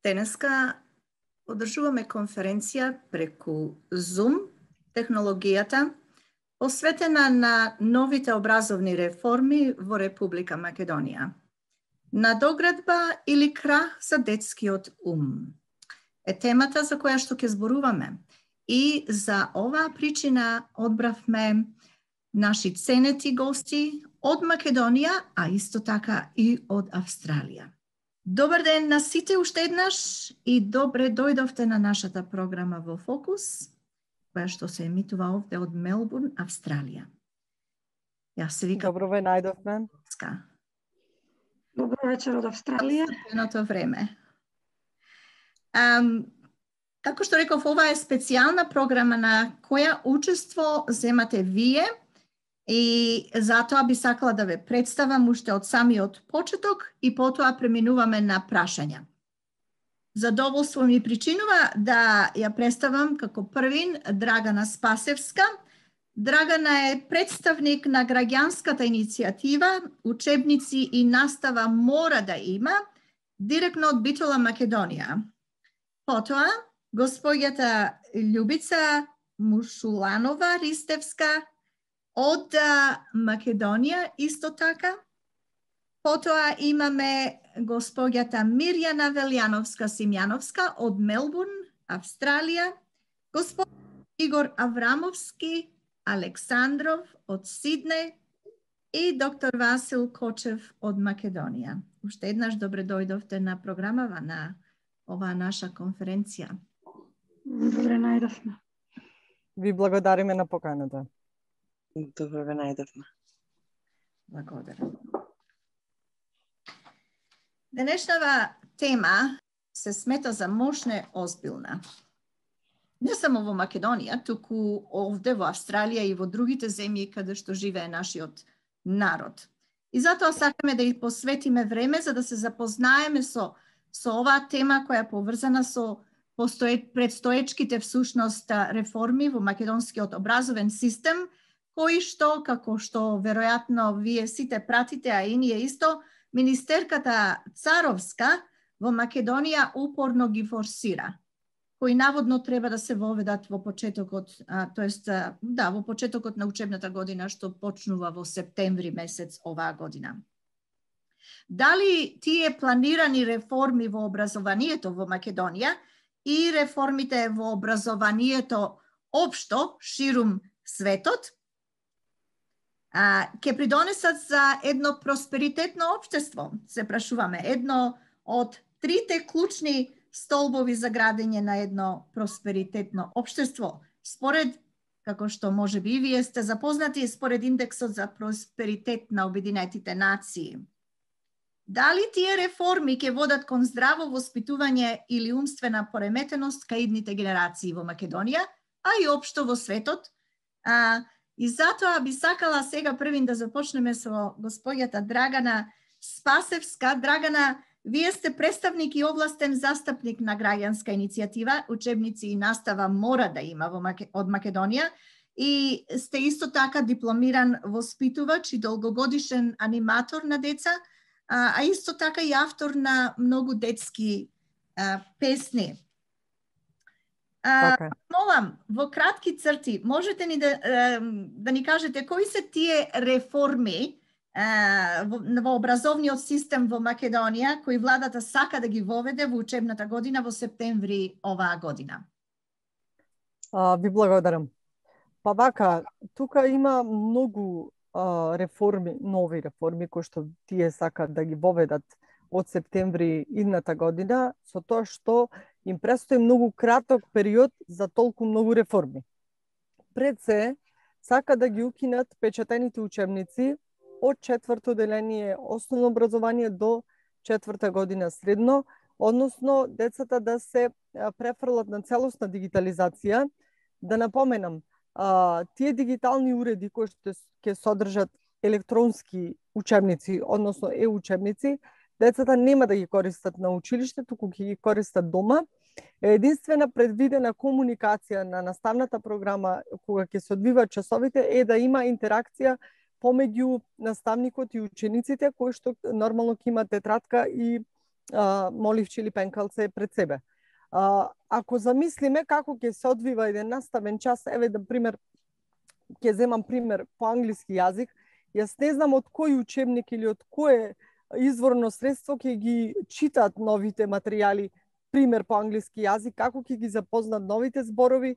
Денеска одржуваме конференција преку Zoom технологијата посветена на новите образовни реформи во Република Македонија. Надоградба или крах за детскиот ум е темата за која што ќе зборуваме. И за оваа причина одбравме наши ценети гости од Македонија, а исто така и од Австралија. Добар ден на сите уште еднаш и добре дојдовте на нашата програма во Фокус, која што се емитува овде од Мелбурн, Австралија. Јас се викам Добро ве најдовме. Добро вечер од Австралија. Едното време. Како што реков, ова е специјална програма на која учество земате вие и затоа би сакала да ве представам уште од самиот почеток и потоа преминуваме на прашања. Задоволство ми причинува да ја представам како првин Драгана Спасевска. Драгана е представник на граѓанската иницијатива Учебници и настава мора да има, директно од Битола, Македонија. Потоа, господјата Љубица Мушуланова Ристевска од Македонија исто така. Потоа имаме господјата Мирјана Велјановска Симјановска од Мелбурн, Австралија. Господин Игор Аврамовски Александров од Сиднеј и доктор Васил Кочев од Македонија. Уште еднаш добре дојдовте на програмава на оваа наша конференција. Добре најдовме. Ви благодариме на поканата. Добро ве најдовме. Благодарам. Денешнава тема се смета за мощна озбилна. Не само во Македонија, туку овде во Австралија и во другите земји каде што живее нашиот народ. И затоа сакаме да ја посветиме време за да се запознаеме со оваа тема која е поврзана со предстоечките всушност реформи во македонскиот образовен систем, кои што, како што веројатно вие сите пратите, а и ние исто, министерката Царовска во Македонија упорно ги форсира, кои наводно треба да се воведат во почетокот, во почетокот на учебната година што почнува во септември месец оваа година. Дали тие планирани реформи во образованието во Македонија и реформите во образованието општо ширум светот ќе придонесат за едно просперитетно општество, се прашуваме, едно од трите клучни столбови за градење на едно просперитетно општество, според, како што може би и вие сте запознати, според индексот за просперитет на Обединетите нации. Дали тие реформи ќе водат кон здраво воспитување или умствена пореметеност кај идните генерации во Македонија, а и општо во светот? И затоа би сакала сега првин да започнеме со господјата Драгана Спасевска. Драгана, вие сте представник и овластен застапник на граѓанска иницијатива Учебници и настава мора да има од Македонија и сте исто така дипломиран воспитувач и долгогодишен аниматор на деца, а исто така и автор на многу детски песни. Молам, во кратки црти, можете ни да ни кажете кои се тие реформи во образовниот систем во Македонија кои владата сака да ги воведе во учебната година во септември оваа година? Ви благодарам. Па вака, тука има многу реформи, нови реформи кои што тие сакат да ги воведат од септември идната година, со тоа што им престои многу краток период за толку многу реформи. Пред се, сака да ги укинат печатените учебници од четврто деление основно образование до четврта година средно, односно децата да се префрлат на целосна дигитализација. Да напоменам, тие дигитални уреди кои што ќе содржат електронски учебници, односно учебници, децата нема да ги користат на училиште, туку ќе ги користат дома. Единствена предвидена комуникација на наставната програма кога ќе се одвиваат часовите е да има интеракција помеѓу наставникот и учениците, кои што нормално ќе има тетрадка и моливче или пенкалце пред себе. Ако замислиме како ќе се одвива еден наставен час, еве да пример, ќе земам пример по англиски јазик, јас не знам од кој учебник или од кое изворно средство ќе ги читат новите материјали, пример по англиски јазик, како ќе ги запознат новите зборови.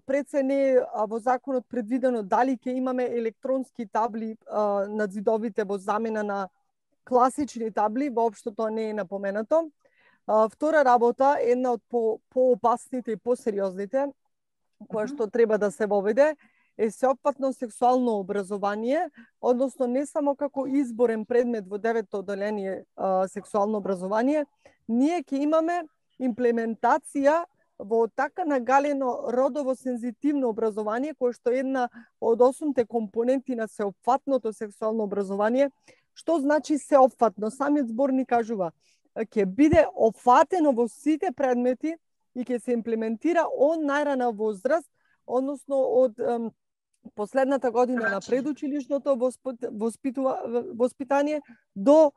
Пред се не е во законот предвидено дали ќе имаме електронски табли над зидовите во замена на класични табли, воопшто тоа не е напоменато. Втора работа, една од поопасните и посериозните, која што треба да се воведе, е сеопфатно сексуално образование, односно не само како изборен предмет во 9-то одделение сексуално образование, ние ќе имаме имплементација во така нагалено родово сензитивно образование, кое што е една од 8-те компоненти на сеопфатното сексуално образование. Што значи сеопфатно? Самиот збор ни кажува, ќе биде опфатено во сите предмети и ќе се имплементира од најрана возраст, односно од последната година на предучилишното воспитание до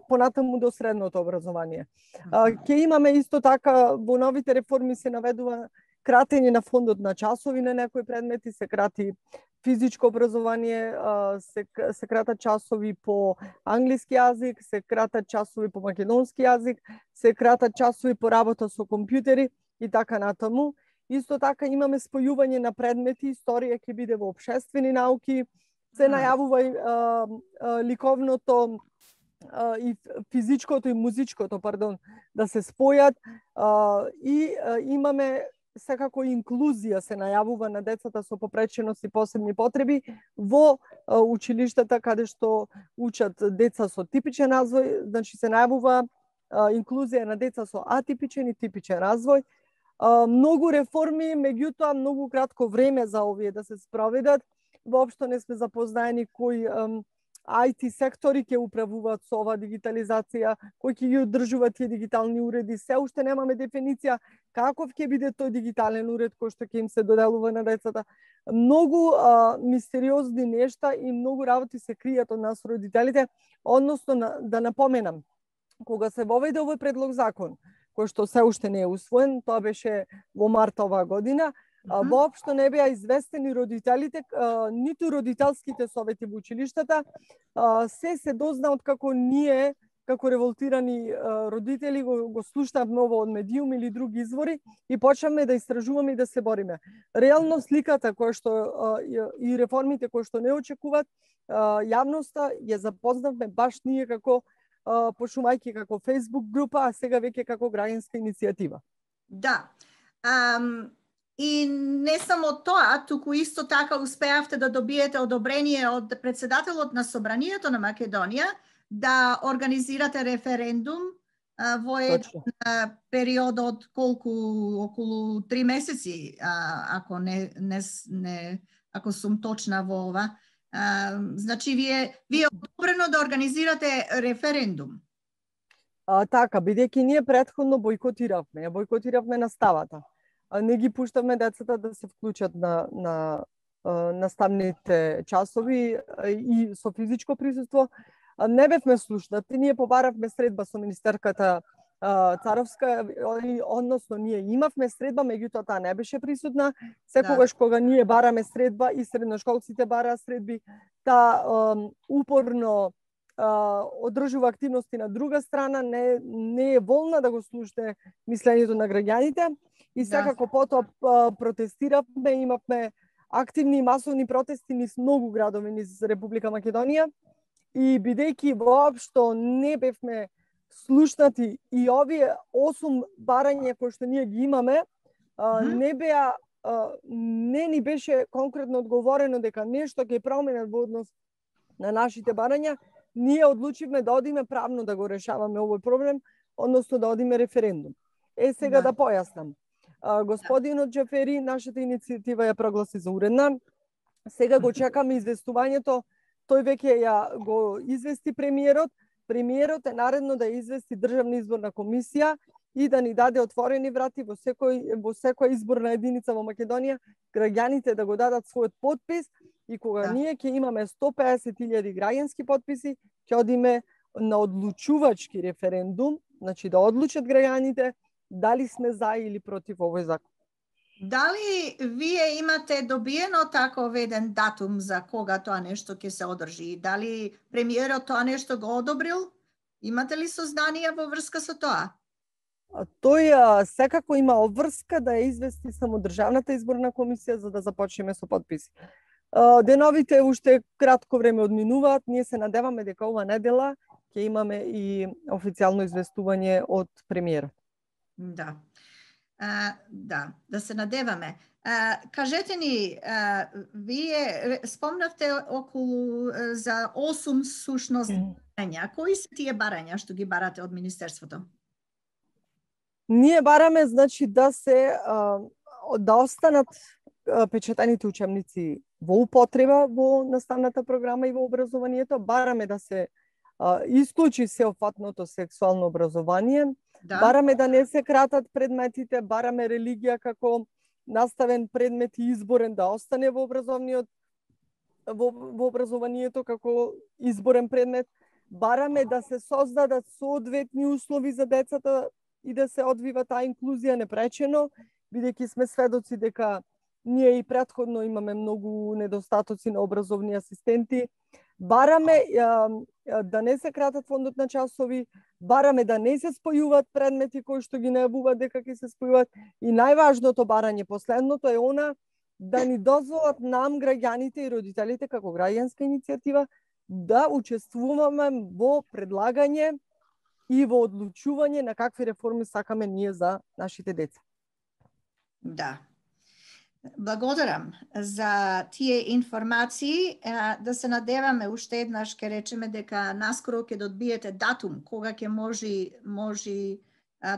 понатаму до средното образование. Ќе имаме исто така во новите реформи се наведува кратење на фондот на часови на некои предмети, се крати физичко образование, се кратат часови по англиски јазик, се кратат часови по македонски јазик, се кратат часови по работа со компјутери и така натаму. Исто така имаме спојување на предмети, историја ќе биде во општествени науки, се најавува ликовното и физичкото и музичкото, да се спојат и имаме секако инклузија се најавува на децата со попреченост и посебни потреби во училиштата каде што учат деца со типичен развој, значи се најавува инклузија на деца со атипичен и типичен развој. Многу реформи, меѓутоа многу кратко време за овие да се спроведат. Воопшто не сме запознаени кои IT сектори ќе управуваат со ова дигитализација, кои ќе ги одржуваат тие дигитални уреди. Се уште немаме дефиниција каков ќе биде тој дигитален уред кој што ќе им се доделува на децата. Многу мистериозни нешта и многу работи се кријат од нас родителите, односно да напоменам, кога се воведе овој предлог закон, кој што се уште не е усвоен, тоа беше во март оваа година, воопшто не беа известени родителите, ниту родителските совети во училиштата, се дозна од како ние, како револтирани родители, го слушнавме ово од медиум или други извори и почнавме да истражуваме и да се бориме. Реално сликата која што и реформите кои што не очекуваат, јавноста ја запознавме баш ние како почнувајќи како Facebook група, а сега веќе како граѓанска иницијатива. Да. И не само тоа, туку исто така успеавте да добиете одобрение од председателот на Собранието на Македонија да организирате референдум во еден период од околу 3 месеци, ако ако сум точна во ова. Значи, вие одобрено да организирате референдум? Така, бидејќи ние претходно бојкотиравме наставата. Не ги пуштавме децата да се вклучат на наставните часови и со физичко присуство. Не бевме слушнати, ние побаравме средба со министерката Царовска, односно ние имавме средба, меѓутоа таа не беше присутна. Секогаш кога ние бараме средба и средношколците бараа средби, таа упорно одржува активности на друга страна, не е волна да го слушне мислењето на граѓаните. И секако потоа протестиравме, имавме активни и масовни протести низ многу градови низ Република Македонија и бидејќи воопшто не бевме слушнати и овие 8 барања кои што ние ги имаме, не ни беше конкретно одговорено дека нешто ќе променат во однос на нашите барања, ние одлучивме да одиме правно да го решаваме овој проблем, односно да одиме референдум. Сега да појаснам. Господинот Џафери, нашата иницијатива ја прогласи за уредна. Сега го чекаме известувањето. Тој веќе ја го извести премиерот. Премиерот е наредно да извести Државна изборна комисија и да ни даде отворени врати во секоја изборна единица во Македонија, граѓаните да го дадат својот подпис и кога ние ќе имаме 150.000 граѓански подписи, ќе одиме на одлучувачки референдум, значи да одлучат граѓаните дали сме за или против овој закон. Дали вие имате добиено таков еден датум за кога тоа нешто ќе се одржи? Дали премиерот тоа нешто го одобрил? Имате ли сознанија во врска со тоа? Тој секако има обврска да ја извести само Државната изборна комисија за да започнеме со подписи. Деновите уште кратко време одминуваат, ние се надеваме дека ова недела ќе имаме и официјално известување од премиерот. Да. Да се надеваме. Кажете ни, вие спомнавте околу за 8 сушност барања. Кои се тие барања што ги барате од Министерството? Ние бараме, значи, да останат печатаните учебници во употреба во наставната програма и во образованието. Бараме да се исклучи сеопфатното сексуално образование. Да. Бараме да не се кратат предметите, бараме религија како наставен предмет и изборен да остане во образованието како изборен предмет. Бараме да се создадат соодветни услови за децата и да се одвива таа инклузија непречено, бидејќи сме сведоци дека ние и претходно имаме многу недостатоци на образовни асистенти. Бараме да не се кратат фондот на часови, бараме да не се спојуваат предмети кои што ги најавуваат дека ќе се спојуваат и најважното барање, последното е она да ни дозволат нам граѓаните и родителите како граѓанска иницијатива да учествуваме во предлагање и во одлучување на какви реформи сакаме ние за нашите деца. Да. Благодарам за тие информации. Да се надеваме уште еднаш ќе речеме дека наскоро ќе добиете датум кога ќе може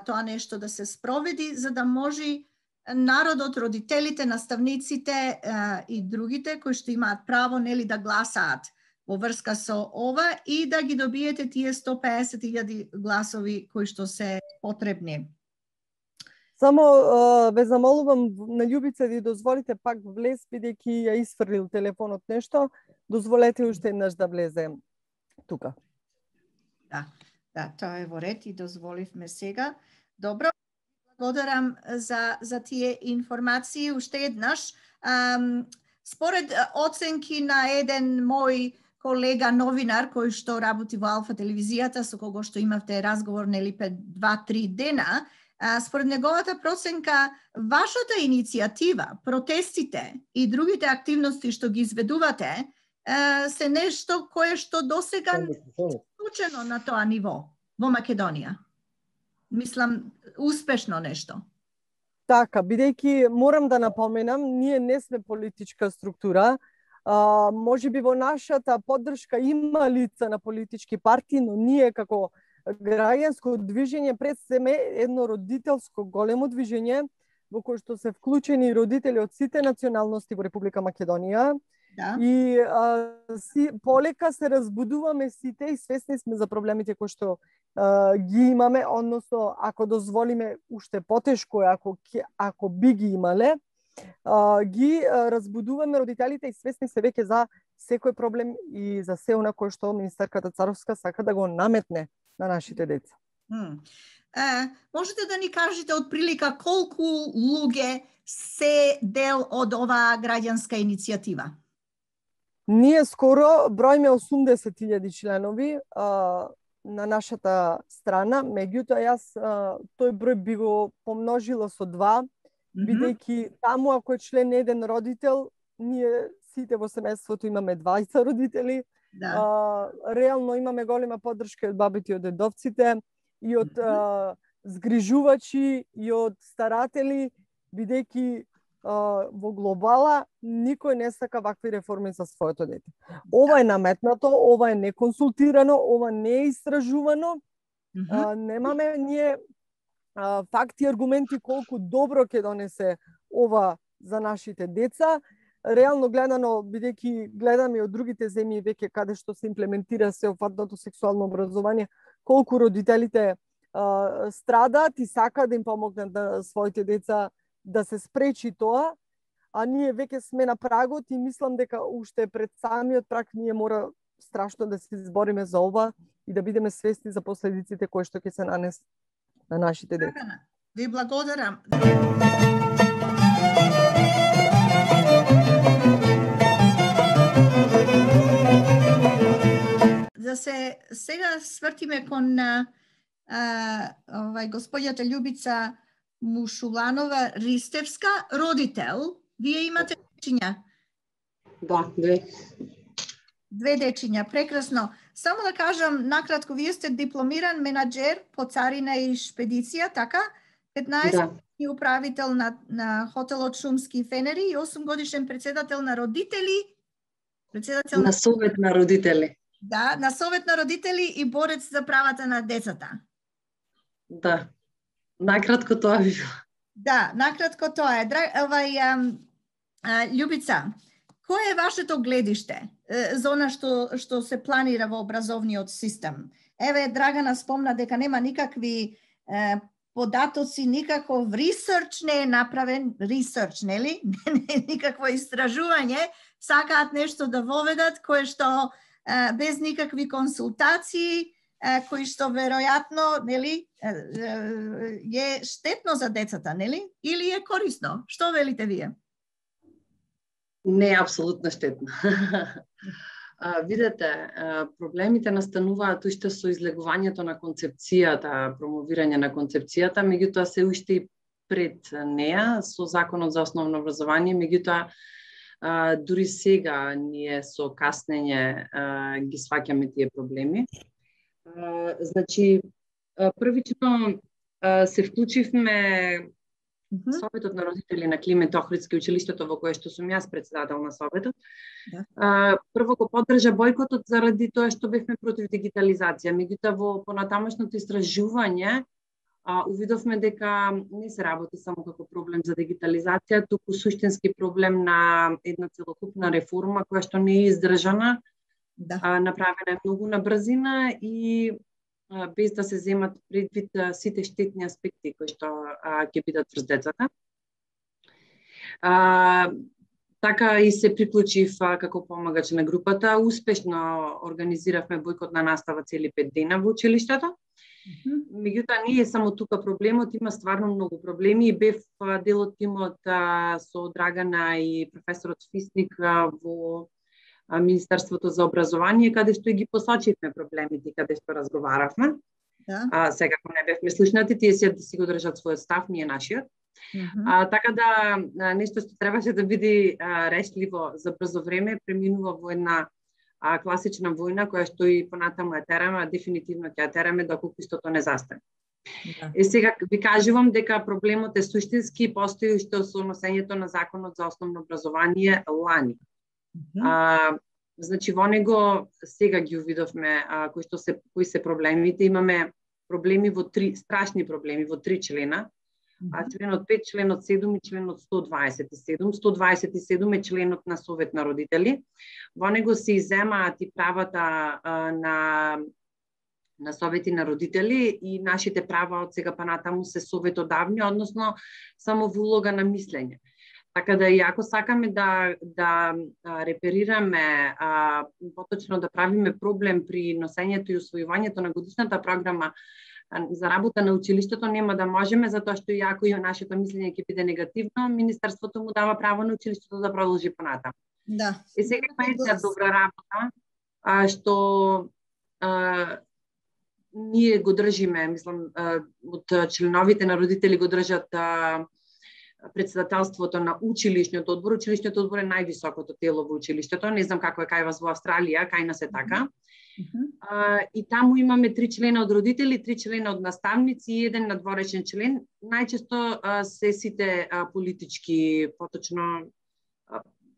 тоа нешто да се спроведи, за да може народот, родителите, наставниците и другите кои што имаат право нели да гласаат во врска со ова и да ги добиете тие 150.000 гласови кои што се потребни. Само ве замолувам на Љубица да дозволите пак влез, бидејќи ја исфрлил телефонот нешто, дозволете уште еднаш да влезе тука. Да, тоа е во ред и дозволивме сега. Добро, благодарам за тие информации. Уште еднаш, според оценки на еден мој колега новинар кој што работи во Алфа телевизијата, со кого што имавте разговор нели 2-3 дена, според неговата проценка, вашата иницијатива, протестите и другите активности што ги изведувате, се нешто кое што досега не е случено на тоа ниво во Македонија. Мислам, успешно нешто. Така, бидејќи морам да напоменам, ние не сме политичка структура. Може би во нашата поддршка има лица на политички партии, но ние како граѓанско движење пред себе едно родителско големо движење во кое што се вклучени родители од сите националности во Република Македонија. Да. И полека се разбудуваме сите и свесни сме за проблемите кои што ги имаме, односно ако дозволиме уште потешко ако би ги имале, ги разбудуваме родителите и свесни се веќе за секој проблем и за се она кое што министерката Царовска сака да го наметне на нашите деца. Можете да ни кажете од прилика колку луѓе се дел од оваа граѓанска иницијатива? Ние скоро броиме 80.000 членови на нашата страна, меѓутоа јас тој број би го помножила со 2, бидејќи таму ако е член еден родител, ние сите во семејството имаме 20 родители. Да. Реално имаме голема поддршка од бабите и од дедовците и од згрижувачи и од старатели, бидејќи во глобала никој не сака вакви реформи за своето дете. Ова е наметнато, ова е неконсултирано, ова не е истражувано. Немаме ние факти и аргументи колку добро ќе донесе ова за нашите деца. Реално гледано, бидејќи гледаме од другите земји веќе каде што се имплементира сеопфатното сексуално образование, колку родителите страдаат и сакаат да им помогнат на своите деца да се спречи тоа, а ние веќе сме на прагот и мислам дека уште пред самиот праг ние мора страшно да се избориме за ова и да бидеме свесни за последиците кои што ќе се нанесат на нашите деца. Ви благодарам. Да се сега свртиме кон господјата Љубица Мушуланова Ристевска, родител. Вие имате дечиња? Да, две. Две дечиња, прекрасно. Само да кажам накратко, вие сте дипломиран менаџер по царина и шпедиција, така? 15 години управител на хотелот Шумски Фенери и 8 годишен председател на родители. На совет на родители. Да, на совет на родители и борец за правата на децата. Да. Накратко тоа би било. Да, накратко тоа е. Љубица, кое е вашето гледиште за она што се планира во образовниот систем? Еве, Драгана спомна дека нема никакви податоци, никаков ресерч не е направен, ресерч, нели? Никакво истражување, сакаат нешто да воведат кое што без никакви консултации, кои што веројатно, нели, е штетно за децата, нели? Или е корисно? Што велите вие? Не е апсолутно штетно. Видете, проблемите настануваат уште со излегувањето на концепцијата, промовирање на концепцијата, меѓутоа се уште и пред неа со Законот за основно образование, меѓутоа дури сега ние со каснење ги сваќаме тие проблеми. Значи, првично се вклучивме Советот на родители на Климент Охридски, училиштето во кое што сум јас председател на Советот. Прво го поддржа бојкотот заради тоа што бевме против дигитализација. Меѓутоа во понатамошното истражување увидовме дека не се работи само како проблем за дигитализација, туку суштински проблем на една целокупна реформа која што не е издржана, направена е многу на брзина и без да се земат предвид сите штетни аспекти кои што ќе бидат врз децата. Така и се приклучив како помагач на групата. Успешно организиравме бојкот на настава цели 5 дена во училиштето. Меѓутоа не е само тука проблемот, има стварно многу проблеми и бев дел од тимот со Драгана и професорот Фисник во Министерството за образование, каде што ги посочивме проблемите, каде што разговаравме. Сега кога не бевме слушнати, тие си го држат својот став, ние нашиот. Така да нешто што требаше да биде решливо за брзо време, преминува во една класична војна, која што и понатаму ја тераме, дефинитивно ќе ја тераме доколку истото не застане. Сега ви кажувам дека проблемот е суштински и постои уште со носењето на Законот за основно образование лани. Значи во него сега ги увидовме кои се проблемите. Имаме проблеми страшни проблеми во 3 члена. Членот 5, членот 7 и членот 127. 127 е членот на Совет на родители. Во него се изземаат и правата на совети на родители и нашите права од сега па натаму се советодавни, односно само во улога на мислење. Така да и ако сакаме да реперираме, поточно да правиме проблем при носењето и усвојувањето на годишната програма за работа на училиштето, нема да можеме, затоа што и ако и нашето мислење ќе биде негативно, Министерството му дава право на училиштето да продолжи понатаму. Да. И сега има една добра работа, што ние го држиме, мислам, од членовите на родители го држат председателството на училишниот одбор. Училишниот одбор е највисокото тело во училиштето. Не знам како е кај вас во Австралија, кај нас е така. И таму имаме 3 члена од родители, 3 члена од наставници и 1 надворешен член. Најчесто се сите политички, поточно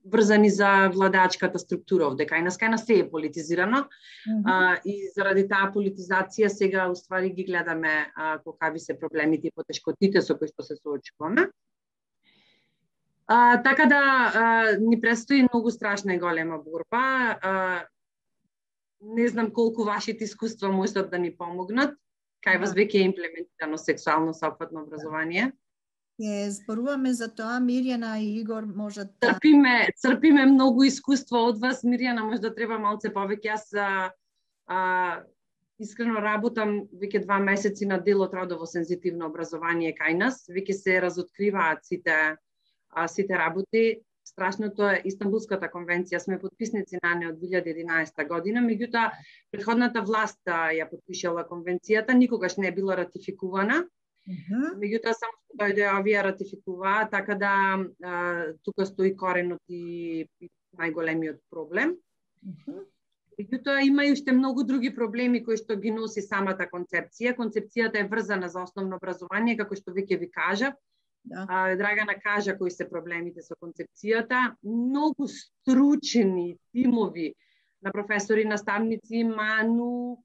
врзани за владачката структура овде. Кај нас се е политизирано. И заради таа политизација сега уствари ги гледаме какви се проблемите и потешкотите со кои што се соочуваме. Така да ни предстои многу страшна и голема борба. Не знам колку вашите искуства можат да ни помогнат. Кај вас веќе е имплементирано сексуално сопатно образование? Зборуваме за тоа, Мирјана и Игор можат да... Црпиме многу искуство од вас, Мирјана, можда треба малце повеќе. Јас искрено работам веќе 2 месеци на делот родово сензитивно образование кај нас. Веќе се разоткриваат сите работи. Страшното е Истанбулската конвенција, сме подписници на неа од 2011 година, меѓутоа претходната власт ја подпишала конвенцијата, никогаш не е била ратификувана. Меѓутоа само што дојде овие ратификуваа, така да тука стои коренот и најголемиот проблем. Меѓутоа има и уште многу други проблеми кои што ги носи самата концепција. Концепцијата е врзана за основно образование, како што веќе ви кажав. Драгана кажа кои се проблемите со концепцијата. Многу стручени тимови на професори и наставници ману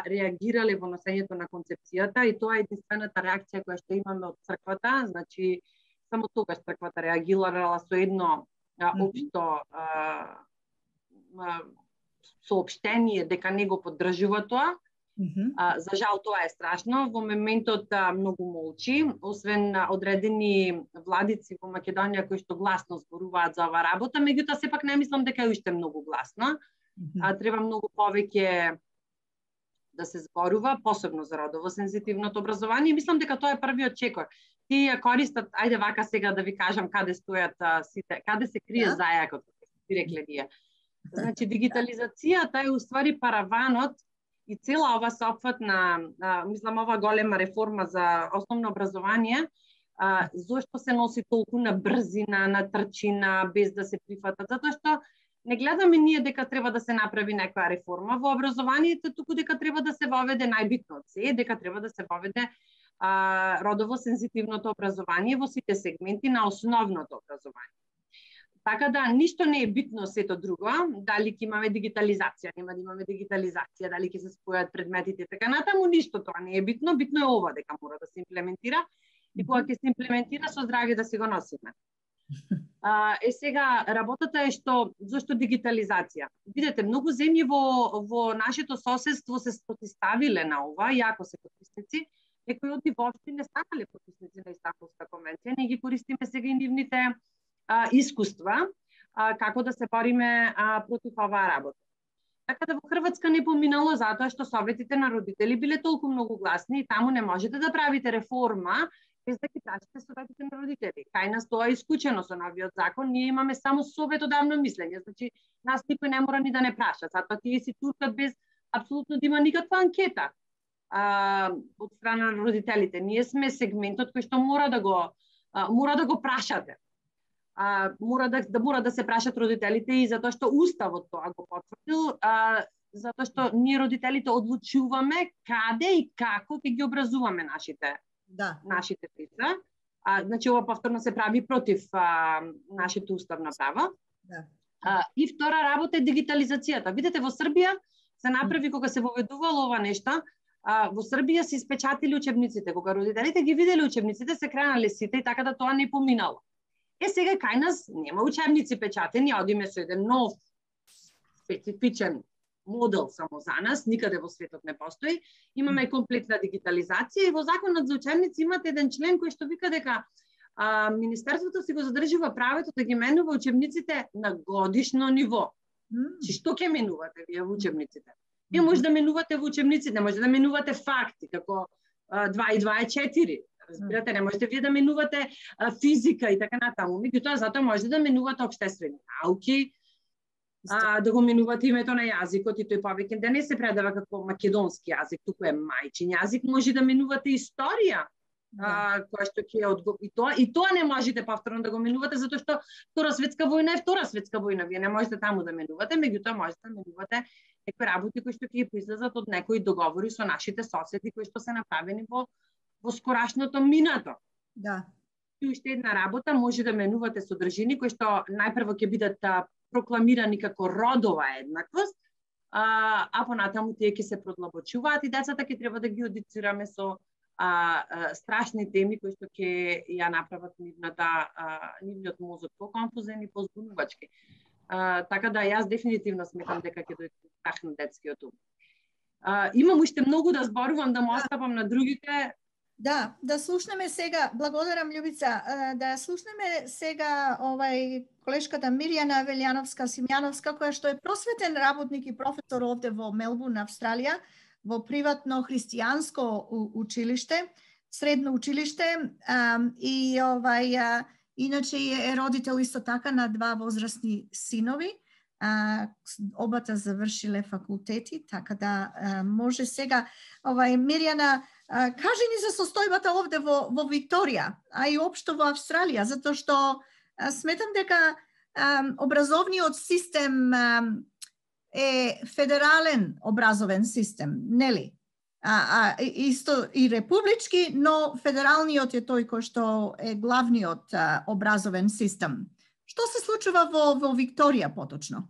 реагирале во носењето на концепцијата и тоа е единствената реакција која што имаме од црквата. Значи, само тогаш црквата реагирала со едно општо соопштение дека не го поддржува тоа. За жал тоа е страшно. Во моментот многу молчи, освен одредени владици во Македонија кои што гласно зборуваат за оваа работа, меѓутоа сепак не мислам дека е уште многу гласно. Треба многу повеќе да се зборува, посебно за родово сензитивното образование. Мислам дека тоа е првиот чекор. Тие ја користат, ајде вака сега да ви кажам каде стојат сите, каде се крие зајакот, како ви рекле вие. Значи, дигитализацијата е уствари параванот и цела ова сопфатна, мислам, ова голема реформа за основно образование, зошто се носи толку на брзина, на трчина, без да се прифатат? Затоа што не гледаме ние дека треба да се направи некоја реформа во образованието, туку дека треба да се воведе најбитно од се, дека треба да се воведе родово сензитивното образование во сите сегменти на основното образование. Така да, ништо не е битно сето друго, дали ќе имаме дигитализација, нема да имаме дигитализација, дали ќе се спојат предметите, така натаму, ништо тоа не е битно, битно е ова дека мора да се имплементира и кога ќе се имплементира со здравје да се го носиме. Сега, работата е што, зашто дигитализација? Видете, многу земји во нашето соседство се протиставиле на ова, иако се подписници, некои од нив воопшто не станале подписници на Истанбулска конвенција, ние ги користиме сега и нивните искуства, како да се бориме против оваа работа. Така да во Хрватска не поминало затоа што советите на родители биле толку многу гласни и таму не можете да правите реформа без да ги прашате советите на родители. Кај нас тоа е исклучено со новиот закон, ние имаме само советодавно мислење, значи нас никој не мора ни да не праша, затоа тие си туркат без апсолутно да има никаква анкета од страна на родителите. Ние сме сегментот кој што мора да го прашате. Мора да се прашат родителите и затоа што уставот тоа го потврдил, затоа што ние родителите одлучуваме каде и како ќе ги образуваме нашите деца. Значи ова повторно се прави против нашето уставно право. И втора работа е дигитализацијата. Видете, во Србија се направи кога се воведувало ова нешто, во Србија се испечатили учебниците. Кога родителите ги виделе учебниците, се кренале сите и така да тоа не поминало. Сега кај нас нема учебници печатени, одиме со еден нов специфичен модел само за нас, никаде во светот не постои. Имаме комплетна дигитализација и во законот за учебници имате еден член кој што вика дека Министерството си го задржува правото да ги менува учебниците на годишно ниво. Чи што ќе менувате вие во учебниците? Вие може да менувате во учебниците, може да менувате факти, како 2 и 2 е 4. Разбирате, не можете вие да менувате физика и така натаму. Меѓутоа, затоа можете да менувате општествени науки, да го менувате името на јазикот и тој повеќе да не се предава како македонски јазик, туку е мајчин јазик, може да менувате историја, која што ќе и тоа не можете повторно да го менувате затоа што Втора светска војна е Втора светска војна, вие не можете таму да менувате, меѓутоа можете да менувате некои работи кои што ќе произлезат од некои договори со нашите соседи кои што се направени во скорашното минато. И уште една работа, може да менувате содржини кои што најпрво ќе бидат прокламирани како родова еднаквост, а понатаму тие ќе се продлабочуваат и децата ќе треба да ги одицираме со страшни теми кои што ќе ја направат нивниот мозок поконфузен и позбунувачки. Така да јас дефинитивно сметам дека ќе дојде страх на детскиот ум. Имам уште многу да зборувам, да му оставам на другите. Да слушнеме сега, благодарам Љубица, да слушнеме сега колешката Мирјана Велјановска-Симјановска, која што е просветен работник и професор овде во Мелбурн, Австралија, во приватно христијанско училиште, средно училиште, и иначе е родител исто така на 2 возрастни синови. Обата завршиле факултети, така да може сега Мирјана, кажи ни за состојбата овде во Викторија, а и општо во Австралија, затоа што сметам дека образовниот систем е федерален образовен систем, нели? Исто и републички, но федералниот е тој кој што е главниот образовен систем. Што се случува во Викторија поточно?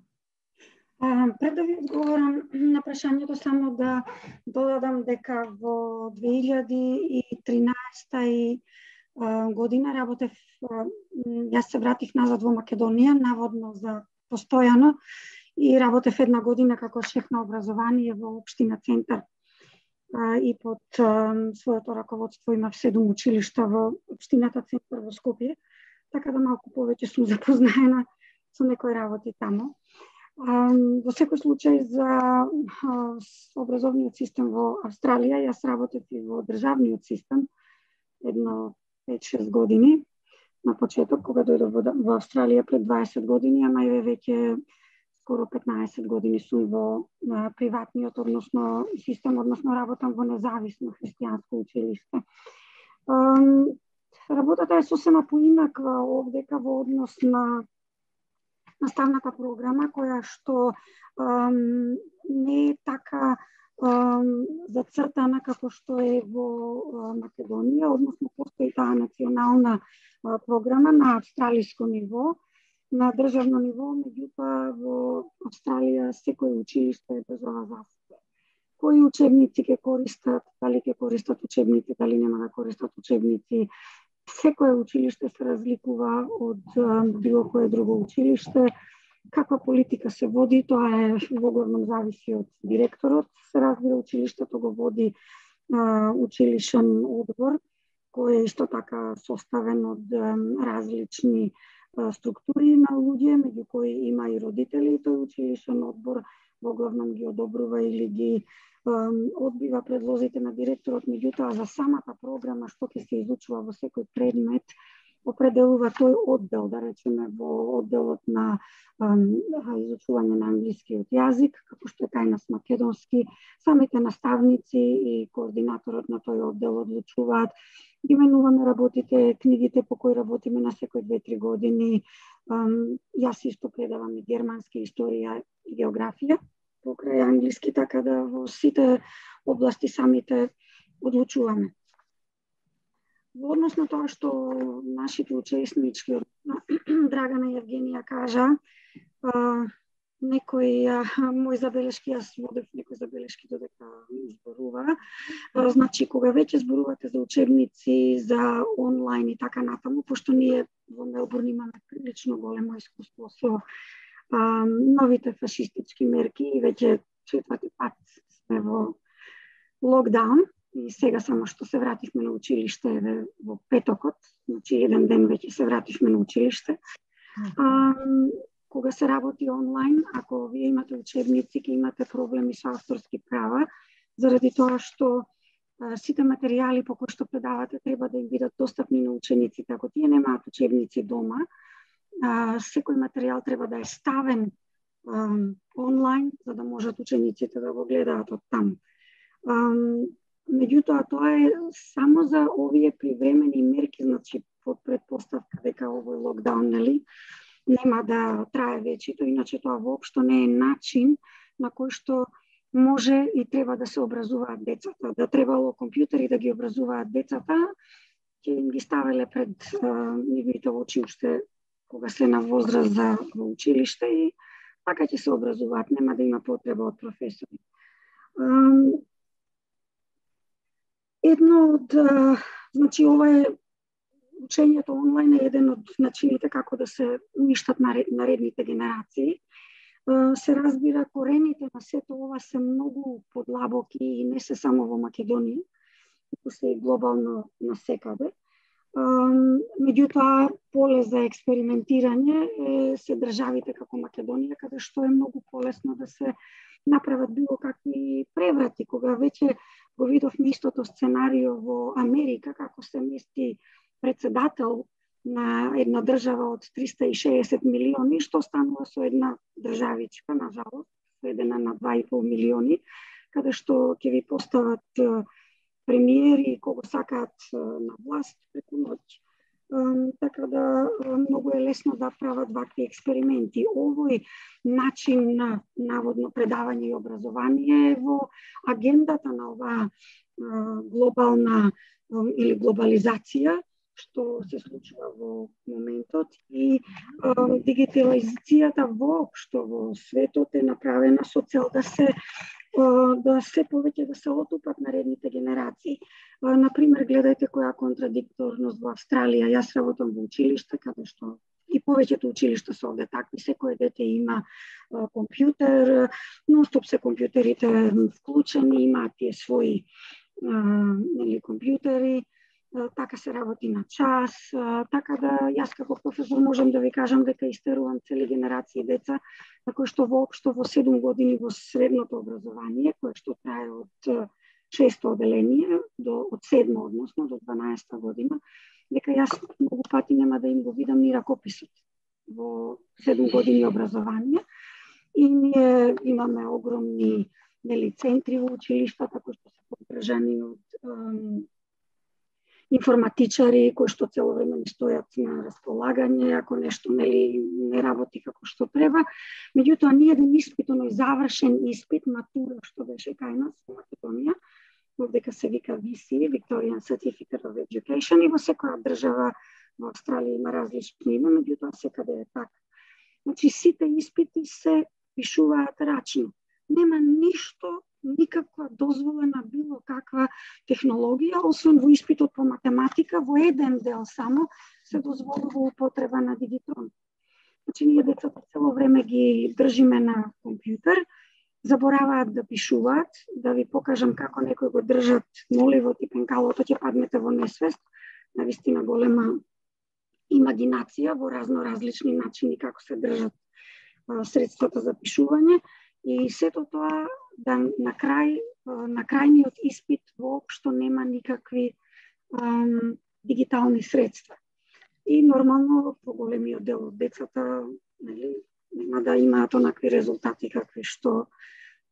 Пред да ви одговорам на прашањето, само да додадам дека во 2013 година работев, јас се вратих назад во Македонија, наводно за постојано, и работев 1 година како шеф на образование во општина Центар. И под своето раководство имав 7 училишта во општината Центар во Скопје, така да малку повеќе сум запознаена со некои работи таму. Во секој случај за образовниот систем во Австралија, јас работев и во државниот систем едно 5-6 години на почеток, кога дојдов во Австралија пред 20 години, а највеќе скоро 15 години сум во приватниот систем, односно работам во независно христијанско училиште. Работата е сосема поинаква овдека во однос на наставната програма, која што не е така зацртана како што е во Македонија, односно постои таа национална програма на австралиско ниво, на државно ниво, меѓутоа во Австралија секој училиште е држава за себе. Кои учебници ќе користат, дали ќе користат учебници, дали нема да користат учебници. Секое училиште се разликува од било кое друго училиште. Каква политика се води, тоа е во главном зависи од директорот. Се разбира, училиштето го води училишен одбор, кој е исто така составен од различни структури на луѓе, меѓу кои има и родители, и тој училишен одбор во главном ги одобрува или ги одбива предлозите на директорот, меѓутоа за самата програма што ќе се изучува во секој предмет определува тој оддел, да речеме во одделот на изучување на англискиот јазик, како што е тајнас македонски, самите наставници и координаторот на тој оддел одлучуваат. Именуваме работите, книгите по кои работиме на секој 2-3 години. Јас исто предавам и германски, историја и географија покрај англиски, така да во сите области самите одлучуваме. Во однос на тоа што нашите учеснички, Драгана и Евгенија кажа, некои мои забелешки, јас водев некои забелешки додека зборува. Значи, кога веќе зборувате за учебници, за онлайн и така натаму, пошто ние во Мелбурн имаме прилично големо искуство со новите фашистички мерки и веќе 4-ти пат сме во локдаун и сега само што се вративме на училиште во петокот, значи 1 ден веќе се вративме на училиште. Кога се работи онлайн, ако вие имате учебници, ќе имате проблеми со авторски права, заради тоа што сите материјали по кои што предавате треба да им бидат достапни на учениците. Ако тие немаат учебници дома, секој материјал треба да е ставен онлайн, за да можат учениците да го гледаат од таму. Меѓутоа, тоа е само за овие привремени мерки, значи под предпоставка дека овој локдаун, нели, нема да трае вечито, иначе тоа воопшто не е начин на кој што може и треба да се образуваат децата. Да требало компјутери да ги образуваат децата, ќе им ги ставеле пред нивните очи уште кога се на возраст за училиште и така ќе се образуваат, нема да има потреба од професори. Едно од, значи ова е учењето онлайн е еден од начините како да се уништат наредните генерации. Се разбира, корените на сето ова се многу подлабоки и не се само во Македонија. се и глобално насекаде. Меѓутоа, поле за експериментирање се државите како Македонија, каде што е многу полесно да се направат било какви преврати, кога веќе го видовме истото сценарио во Америка, како се мести председател на една држава од 360 милиони, што станува со една државичка, на жалост, сведена на 2,5 милиони, каде што ќе ви постават премиери кого сакаат на власт преку ноќ. Така да многу е лесно да прават вакви експерименти. Овој начин на наводно предавање и образование е во агендата на оваа глобална или глобализација, што се случува во моментот, и дигитализацијата воопшто во светот е направена со цел да се повеќе да се отупат наредните генерации. Например, гледајте која контрадикторност во Австралија. Јас работам во училиште, каде што и повеќето училишта се овде такви. Секој дете има компјутер, нонстоп се компјутерите вклучени, имаат тие своји компјутери, така се работи на час, така да јас како професор можам да ви кажам дека истерувам цели генерации деца, на кои што воопшто во 7 години во средното образование, кое што трае од 6-то оделение од 7 односно до 12-та година, дека јас многу пати нема да им го видам ни ракописот во 7 години образование. И ние имаме огромни центри во училиштата кои што се поддржани од информатичари кои што цело време не стојат на располагање ако нешто не работи како што треба. Меѓутоа, ни еден испит, оној завршен испит, матура што беше кај нас во Македонија, овдека се вика VC, Victorian Certificate of Education, и во секоја држава во Австралија има различно име, меѓутоа секаде е така. Значи, сите испити се пишуваат рачно. Нема ништо, никаква дозволена било каква технологија, освен во испитот по математика, во еден дел само се дозволува употреба на дигитрон. Значи, ние децата цело време ги држиме на компјутер, забораваат да пишуваат, да ви покажам како некој го држат моливот и пенкалото, ќе паднете во несвест, навистина голема имагинација во различни начини како се држат средствата за пишување. И сето тоа да на крајниот испит воопшто нема никакви дигитални средства. И нормално поголемиот дел од децата нема да имаат онакви резултати какви што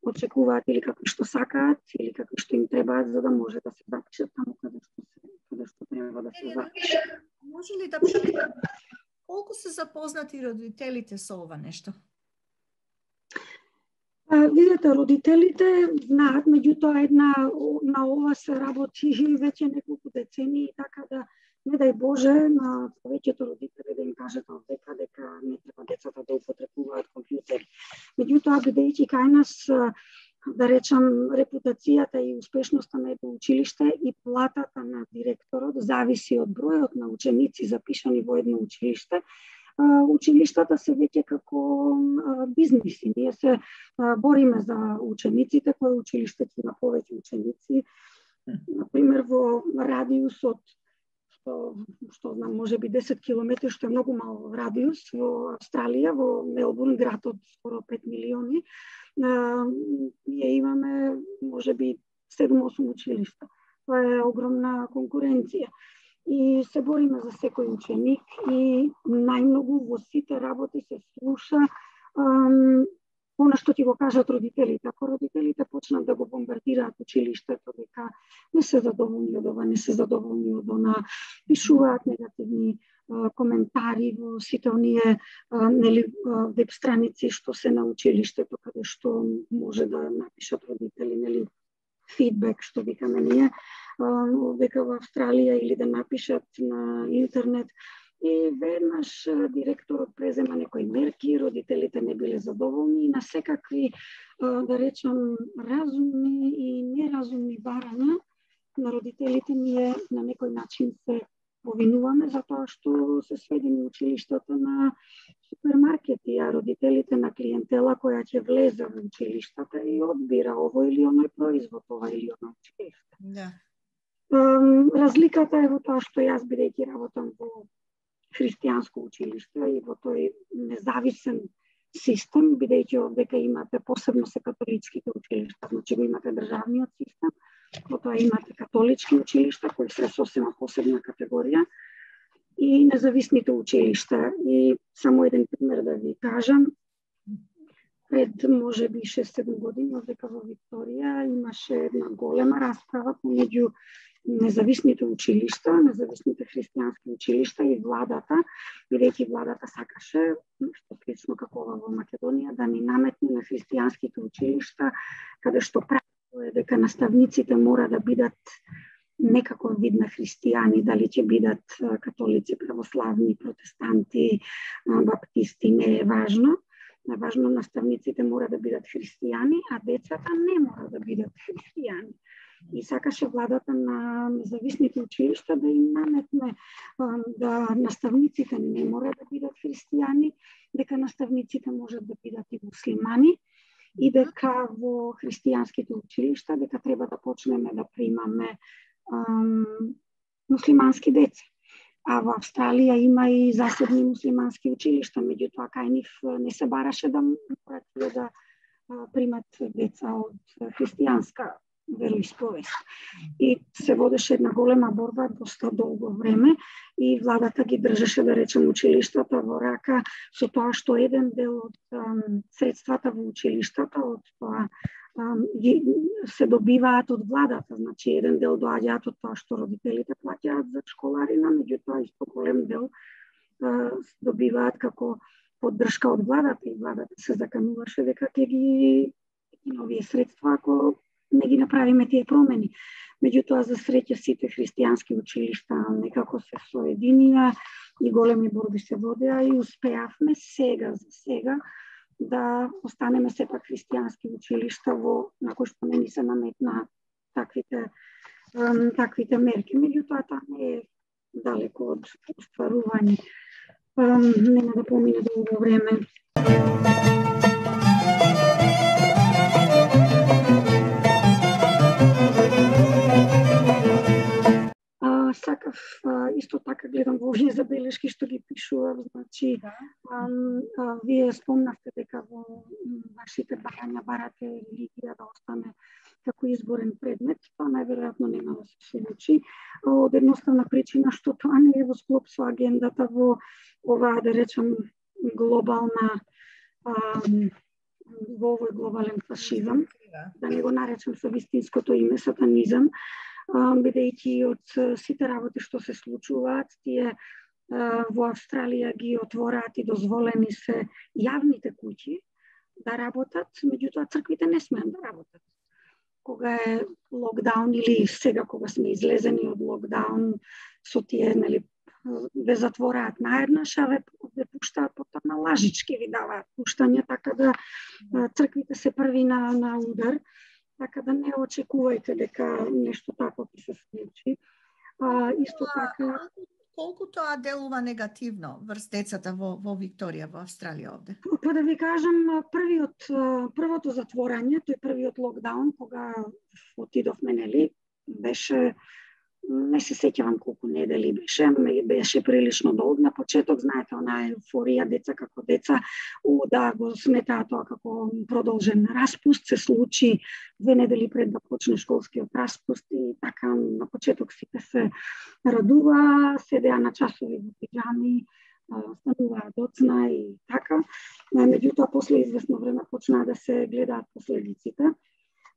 очекуваат или какви што сакаат или какви што им требаат за да може да се запишат таму каде што треба да се запишат. Може ли да питам колку се запознати родителите со ова нешто? Видете, родителите знаат, меѓутоа на ова се работи веќе неколку децении, така да не дај Боже на повеќето родители да им кажат дека не треба децата да употребуваат компјутери. Меѓутоа, бидејќи кај нас, да речам, репутацијата и успешноста на едно училиште и платата на директорот зависи од бројот на ученици запишани во едно училиште, училиштата се веќе како бизниси. Ние се бориме за учениците, кој училиште ќе има повеќе ученици. Например, во радиус од што знам, може би 10 километри, што е многу мал радиус во Австралија, во Мелбурн, град од скоро 5 милиони, ние имаме може би 7-8 училишта. Тоа е огромна конкуренција. И се бориме за секој ученик и најмногу во сите работи се слуша она што ти го кажат родителите. Ако родителите почнат да го бомбардираат училиштето дека не се задоволни од ова, не се задоволни од она, пишуваат негативни коментари во сите оние веб страници што се на училиштето, каде што може да напишат родители, фидбек што викаме ние, дека во Австралија, или да напишат на интернет. И веднаш директорот презема некои мерки, родителите не биле задоволни и на секакви, да речам, разумни и неразумни барања на родителите ние на некој начин се повинуваме за тоа што се сведени училиштата на супермаркети, а родителите на клиентела која ќе влезе во училиштата и одбира ово или оној производ, ова или оној училиште. Да. Разликата е во тоа што јас, бидејќи работам во христијанско училиште и во тој независен систем, бидејќи овдека имате посебно се католичките училишта, значи го имате државниот систем, потоа имате католички училишта кои се сосема посебна категорија и независните училишта. И само еден пример да ви кажам, пред можеби 6-7 години овдека во Викторија имаше една голема расправа помеѓу независните училишта, независните христијански училишта и владата, бидејќи владата сакаше, што слично како во Македонија, да ни наметне на христијанските училишта, каде што правило е дека наставниците мора да бидат некаков вид на христијани, дали ќе бидат католици, православни, протестанти, баптисти, не е важно. Важно наставниците мора да бидат христијани, а децата не мора да бидат христијани. И сакаше владата на независните училишта да им наметне да наставниците не мора да бидат христијани, дека наставниците можат да бидат и муслимани и дека во христијанските училишта дека треба да почнеме да примаме муслимански деца. А во Австралија има и засебни муслимански училишта, меѓутоа кај нив не се бараше да морат да примат деца од христијанска вероисповест. И се водеше една голема борба доста долго време и владата ги држеше, да речем, училиштата во рака со тоа што еден дел од средствата во училиштата од тоа се добиваат од владата, значи еден дел доаѓаат од тоа што родителите плаќаат за школарина, меѓутоа исто голем дел добиваат како поддршка од владата и владата се закануваше дека ќе ги овие средства ако не ги направиме тие промени. Меѓутоа, за среќа, сите христијански училишта некако се соединија и големи борби се водеа и успеавме сега, за сега, да останеме сепак христијански училишта на кои што не ни се наметна таквите мерки. Меѓутоа, тоа не е далеко од остварување. Нема да помине долго време. Сакав исто така гледам во овие забелешки што ги пишував, значи вие спомнавте дека во вашите барања барате религија да остане како изборен предмет, тоа најверојатно нема да се случи од едноставна причина што тоа не е во склоп со агендата во оваа, да речем, глобална во овој глобален фашизам, да не го наречем со вистинското име сатанизам, бидејќи од сите работи што се случуваат, тие во Австралија ги отвораат и дозволени се јавните куќи да работат, меѓутоа црквите не смеат да работат. Кога е локдаун или сега кога сме излезени од локдаун, со тие, нели, ве затвораат наеднаш, а ве пуштаат потоа на лажички, ви даваат пуштање, така да црквите се први на удар. Така да не очекувајте дека нешто тако ќе се случи. Исто така... Колку тоа делува негативно врз децата во Викторија, во Австралија овде? Па да ви кажам, првото затворање, тој првиот локдаун, кога отидовме, нели, беше, не се сеќавам колку недели беше прилично долг. На почеток, знаете, онаа еуфорија, деца како деца, да го сметаа тоа како продолжен распуст, се случи 2 недели пред да почне школскиот распуст и така на почеток сите се радува, седеа на часови во пиџами, стануваа доцна и така. Меѓутоа, после известно време почнаа да се гледаат последиците.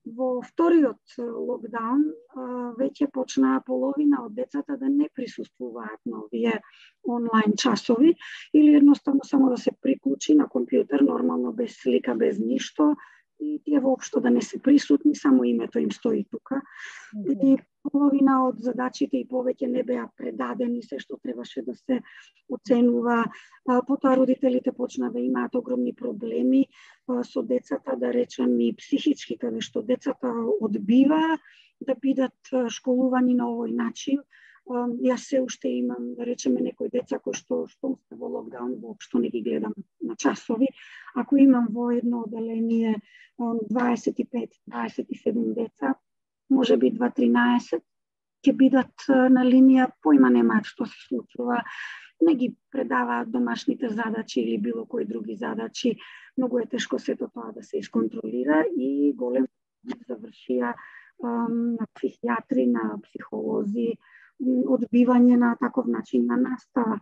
Во вториот локдаун веќе почнаа половина од децата да не присуствуваат на овие онлайн часови или едноставно само да се приклучи на компјутер, нормално без слика, без ништо, и тие воопшто да не се присутни, само името им стои тука. И половина од задачите и повеќе не беа предадени, се што требаше да се оценува. Потоа родителите почна да имаат огромни проблеми со децата, да речем и психички, каде што децата одбива да бидат школувани на овој начин. Јас се уште имам, да речеме, некои деца кои што сте во локдаун, воопшто не ги гледам на часови. Ако имам во едно оделение 25-27 деца, може би 2-13, ќе бидат на линија, појма немаат што се случува, не ги предаваат домашните задачи или било кои други задачи. Многу е тешко сето тоа да се исконтролира и голем завршија на психијатри, на психолози, одбивање на таков начин на настава.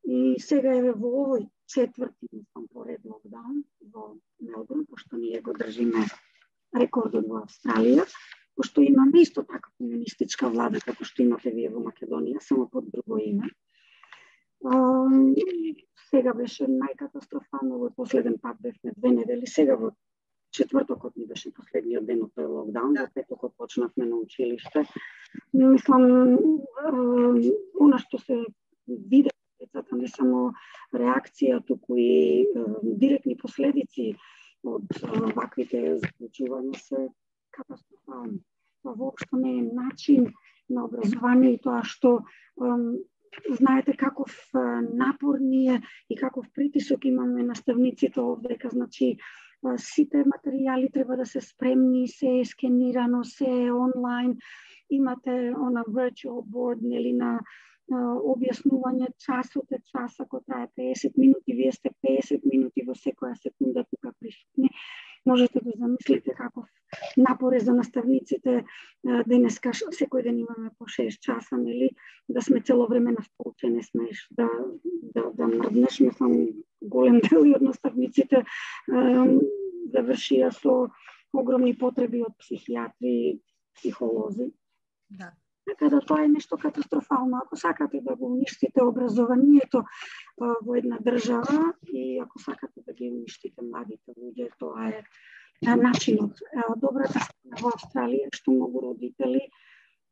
И сега е во овој четврти, мислам, поред локдаун во Мелбурн, пошто ние го држиме рекордот во Австралија, пошто имаме исто така комунистичка влада како што имате вие во Македонија, само под друго име. Сега беше најкатастрофално, во последен пат бевме 2 недели, сега во четвртокот ни беше последниот ден од тој локдаун, во петокот почнавме на училиште. Мислам, она што се виде децата, не само реакција, туку и директни последици од ваквите заклучувања се катастрофални. Тоа воопшто не е начин на образование и тоа што знаете каков напор ние и каков притисок имаме наставниците овдека, значи сите материјали треба да се спремни, се е скенирано, се е онлайн, имате она virtual board, нели, на објаснување часот е час, ако трае 50 минути, вие сте 50 минути во секоја секунда тука присутни. Можете да замислите каков напор е за наставниците. Денеска секој ден имаме по 6 часа, нели, да сме цело време на столче, не смееш да мрднеш. Мислам, голем дел од наставниците завршија со огромни потреби од психијатри, психолози. Да. Така да тоа е нешто катастрофално. Ако сакате да го уништите образованието во една држава и ако сакате да ги уништите младите луѓе, тоа е начинот. Добрата страна во Австралија што многу родители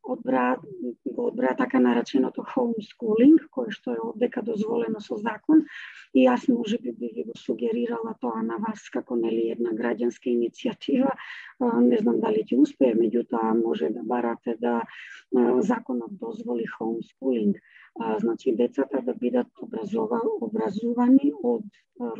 го одбраат така нареченото homeschooling, кое што е оддека дозволено со закон, и јас можеби би ви го сугерирала тоа на вас како нели една граѓанска иницијатива. Не знам дали ќе успее, меѓутоа може да барате да законот дозволи homeschooling. Значи децата да бидат образувани од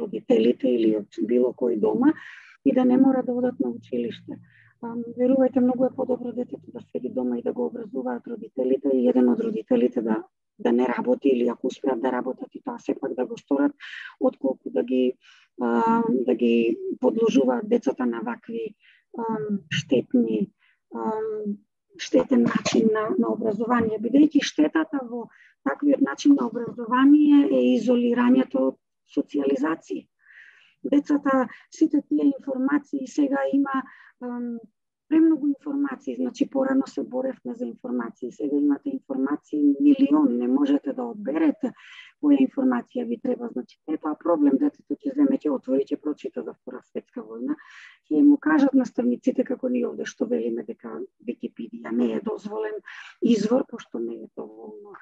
родителите или од било кој дома и да не мора да одат на училиште. Верувајте, многу е подобро детето да седи дома и да го образуваат родителите и еден од родителите да не работи или ако успеат да работат и тоа сепак да го сторат, отколку да ги подложуваат децата на вакви штетен начин на образование, бидејќи штетата во таквиот начин на образование е изолирањето од социјализација. Децата, сите тие информации сега има премногу информации, значи порано се боревме за информации, сега имате информации милион, не можете да одберете која информација ви треба, значи е тоа проблем, детето ќе земе, ќе отвори, ќе прочита за Втора светска војна, ќе му кажат наставниците како ние овде што велиме дека Википедија не е дозволен извор, пошто не е доволно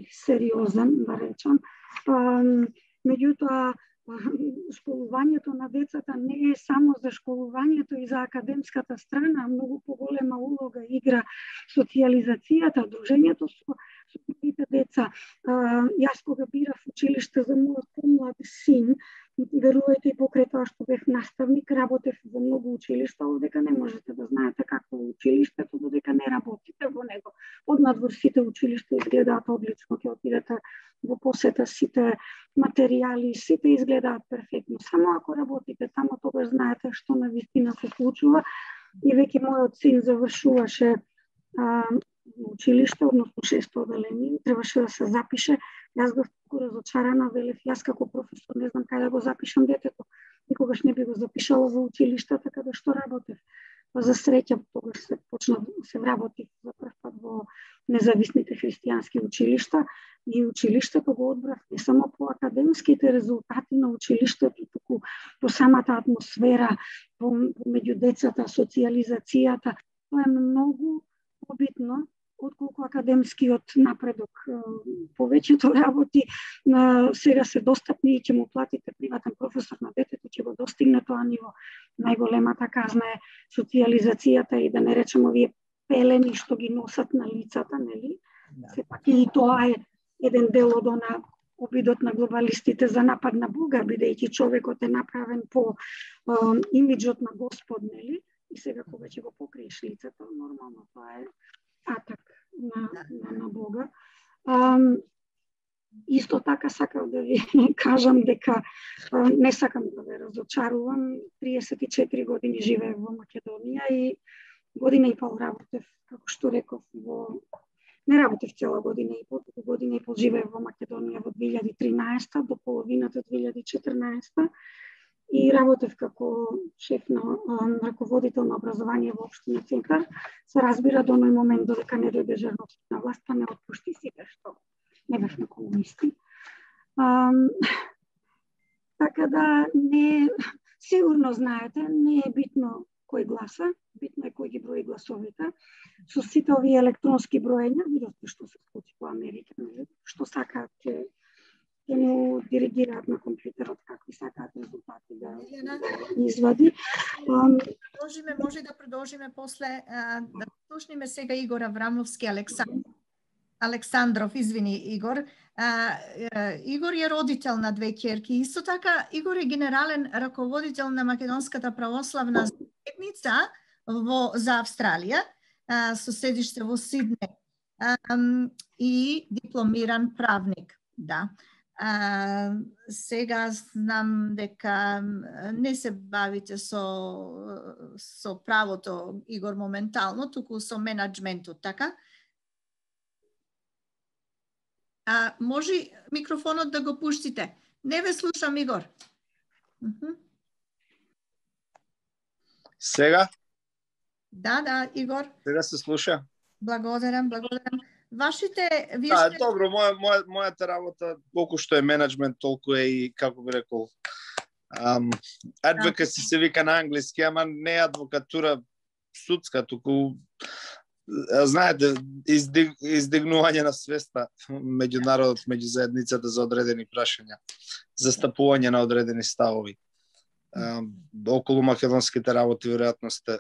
сериозен, да речам. Меѓутоа, школувањето на децата не е само за школувањето и за академската страна, многу поголема улога игра социјализацијата, дружењето со другите деца. Јас кога бирав училиште за мојот помлад син, верувајте и покрај тоа што бев наставник, работев во многу училишта, овдека не можете да знаете какво е училиштето додека не работите во него. Однадвор сите училишта изгледаат одлично, ќе отидете во посета, сите материјали, сите изгледаат перфектно. Само ако работите тамо, тогаш знаете што на вистина се случува. И веќе мојот син завршуваше училиште, односно 6-то оделение, требаше да се запише. Јас бев разочарана, велев, јас како професор не знам кај да го запишам детето. Никогаш не би го запишала во училиште, така да што работев. За среќа, тогаш се вработив за прв пат во независните христијански училишта и училиштето го одбрав не само по академските резултати на училиштето, туку по самата атмосфера, меѓу децата, социјализацијата. Тоа е многу побитно отколку академскиот напредок. Повеќето работи сега се достапни и ќе му платите приватен професор на детето, ќе го достигне тоа ниво. Најголемата казна е социјализацијата и да не речем овие пелени што ги носат на лицата, нели? Сепак и тоа е еден дел од она обидот на глобалистите за напад на Бога, бидејќи човекот е направен по имиджот на Господ, нели? И сега кога ќе го покриеш лицето, нормално тоа е атак на Бога. Исто така сакам да ви кажам дека не сакам да ве разочарувам. 34 години живеев во Македонија и година и пол работев, како што реков, не работев цела година и пол живеев во Македонија во 2013 до половината 2014 и работев како шеф на раководител на образование во општина Центар. Се разбира до оној момент додека не дојде Жерновски на власт, па не отпушти сите што не бевме комунисти. Така да не сигурно знаете, не е битно кој гласа, битно е кој ги брои гласовите. Со сите овие електронски броења, видовте што се случи по Америка, што сакаат ќе му диригираат на компјутерот какви сакаат резултати да извади. Може да продолжиме после, да слушниме сега Игор Аврамовски Александров, извини Игор. Игор е родител на две ќерки. Исто така, Игор е генерален раководител на Македонската православна заедница за Австралија, со седиште во Сиднеј, и дипломиран правник. Да. Сега знам дека не се бавите со правото, Игор, моментално, туку со менаџментот, така? Може микрофонот да го пуштите. Не ве слушам, Игор. Сега? Да, Игор. Сега се слуша? Благодарам. Вашите... Добро, мојата работа, колку што е менеджмент, толку е и, како би рекол, advocacy се вика на англиски, ама не е адвокатура судска, туку знаете, издигнување на свеста меѓу народот, меѓу заедницата за одредени прашања, застапување на одредени ставови. Околу македонските работи, веројатно сте,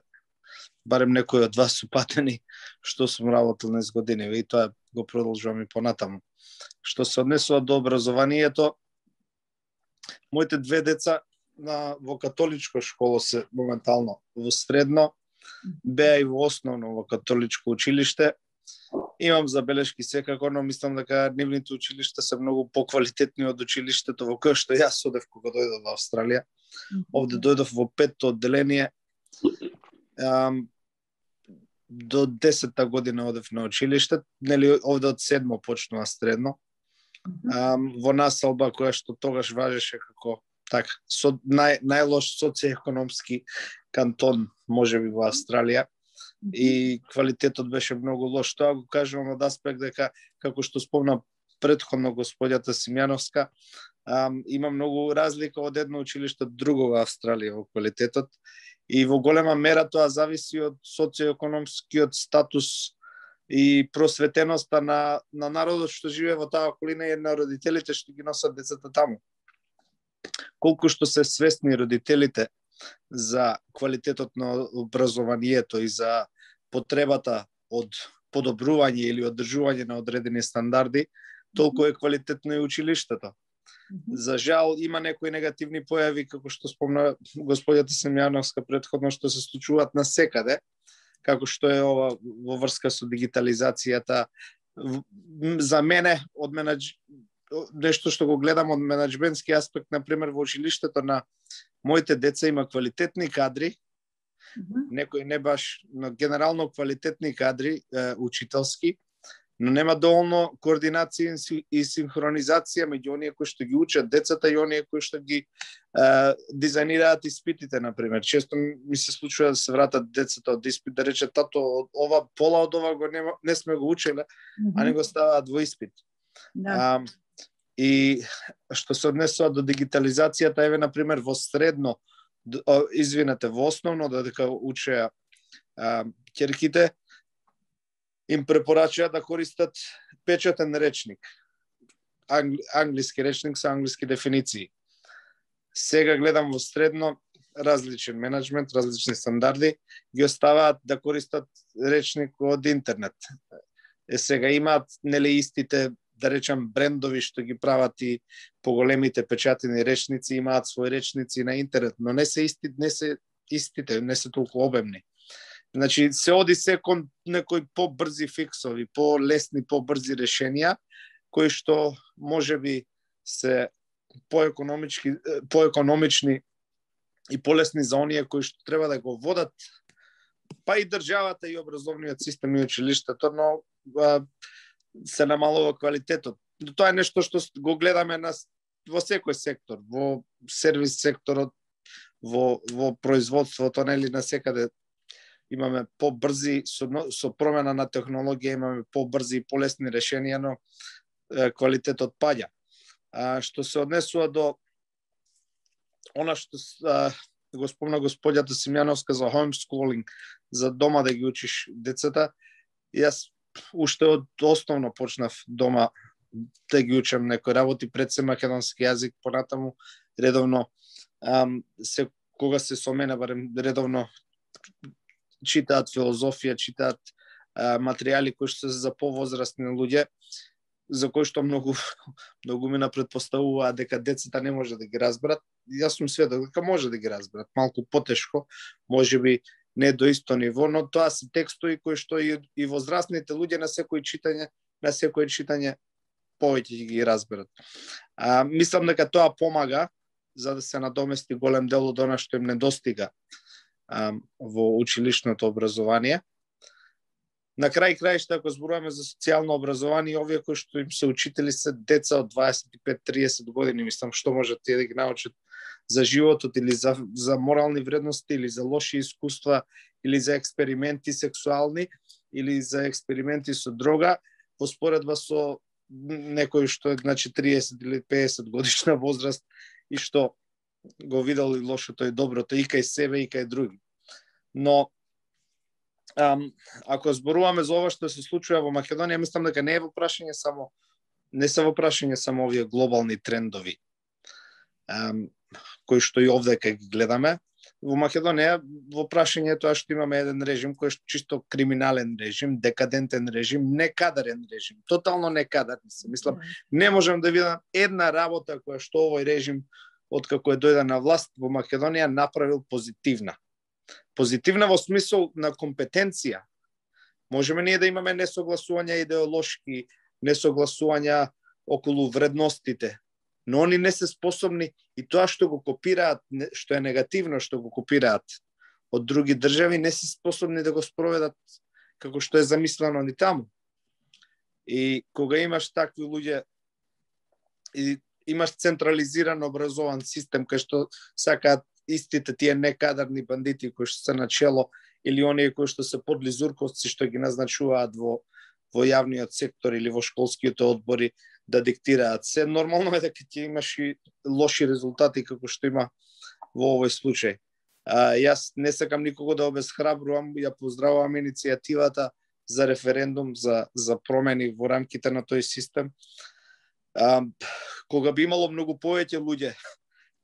барем некои од вас супатени, што сум работил низ години, и тоа го продолжувам и понатаму. Што се однесува до образованието, моите две деца во католичко школо се моментално во средно, беа и во основно во католичко училиште. Имам забелешки секако, но мислам дека нивните училишта се многу поквалитетни од училиштето во кое што јас одев кога дојдов во Австралија. Овде дојдов во 5-то одделение. До 10-та година одев на училиште, нели овде од 7-мо почнува средно. Во населба која што тогаш важеше како така најлош социјекономски кантон можеби во Австралија, и квалитетот беше многу лош. Тоа го кажувам од аспект дека, како што спомна претходно господјата Симјановска, има многу разлика од едно училиште од друго во Австралија во квалитетот, и во голема мера тоа зависи од социјекономскиот статус и просветеноста на народот што живее во таа околина и на родителите што ги носат децата таму. Колку што се свесни родителите за квалитетот на образованието и за потребата од подобрување или одржување на одредени стандарди, толку е квалитетно и училиштето. За жал, има некои негативни појави, како што спомна господјата Семјановска претходно, што се случуваат насекаде, како што е ова во врска со дигитализацијата. За мене, нешто што го гледам од менаџментски аспект, например, во училиштето на моите деца има квалитетни кадри, некои не баш, но генерално квалитетни кадри, учителски, но нема доволно координација и синхронизација меѓу оние кои што ги учат децата и оние кои што ги дизајнираат испитите, например. Често ми се случува да се вратат децата од испит, да рече тато, ова пола од ова го не сме го учеле, а не го ставаат во испит. И што се однесува до дигитализацијата, еве, например, во средно, во основно, додека учеа ќерките, им препорачаат да користат печатен речник. Англиски речник со англиски дефиниции. Сега гледам во средно различен менеджмент, различни стандарди, ги оставаат да користат речник од интернет. Сега имаат нели истите, да речам, брендови што ги прават и поголемите печатени речници, имаат своји речници на интернет, но не се истите, не се толку обемни. Значи, се оди се кон некои побрзи фиксови, полесни, побрзи решенија, кои што можеби се поекономични и полесни за оние кои што треба да го водат, па и државата и образовниот систем и училиштето, но се намалува квалитетот. Тоа е нешто што го гледаме во секој сектор, во сервис секторот, во производството, нели, насекаде имаме побрзи, со промена на технологија имаме побрзи и полесни решенија, но квалитетот паѓа. Што се однесува до она што го спомна господјата Симјановска за homeschooling, за дома да ги учиш децата, јас уште од основно почнав дома да ги учам некои работи, пред се македонски јазик, понатаму редовно кога се со мене барем редовно читаат филозофија, читаат материјали кои што се за повозрастни луѓе, за кои што многу ми предпоставуваат дека децата не може да ги разберат. Јас сум сведок дека може да ги разберат, малку потешко, можеби не до исто ниво, но тоа се текстови кои што и возрастните луѓе на секој читање повеќе ги разберат. Мислам дека тоа помага за да се надомести голем дел од она што им недостига во училишното образование. На крај краишта, ако зборуваме за социјално образование, овие кои што им се учители се деца од 25-30 години, мислам што можат тие да ги научат за животот или за морални вредности или за лоши искуства или за експерименти сексуални или за експерименти со дрога, во споредба со некој што е 30 или 50 годишна возраст и што го видел и лошото и доброто и кај себе и кај други. Но ако зборуваме за ова што се случува во Македонија, мислам дека не се во прашање само овие глобални трендови кои што и овде кај ги гледаме. Во Македонија во прашање е тоа што имаме еден режим кој е чисто криминален режим, декадентен режим, некадарен режим, тотално некадарен се. Мислам, не можам да видам една работа која што овој режим откако е дојде на власт во Македонија направил позитивна. Позитивна во смисол на компетенција. Можеме ние да имаме несогласувања идеолошки, несогласувања околу вредностите, но они не се способни и тоа што го копираат, што е негативно што го копираат од други држави, не се способни да го спроведат како што е замислено ни таму. И кога имаш такви луѓе и имаш централизиран образован систем кај што сакаат истите тие некадарни бандити кои што се на чело или оние кои што се подлизурковци што ги назначуваат во јавниот сектор или во школските одбори да диктираат се, нормално е дека ќе имаш и лоши резултати како што има во овој случај. Јас не сакам никого да обесхрабрувам, ја поздравувам иницијативата за референдум за промени во рамките на тој систем. Кога би имало многу повеќе луѓе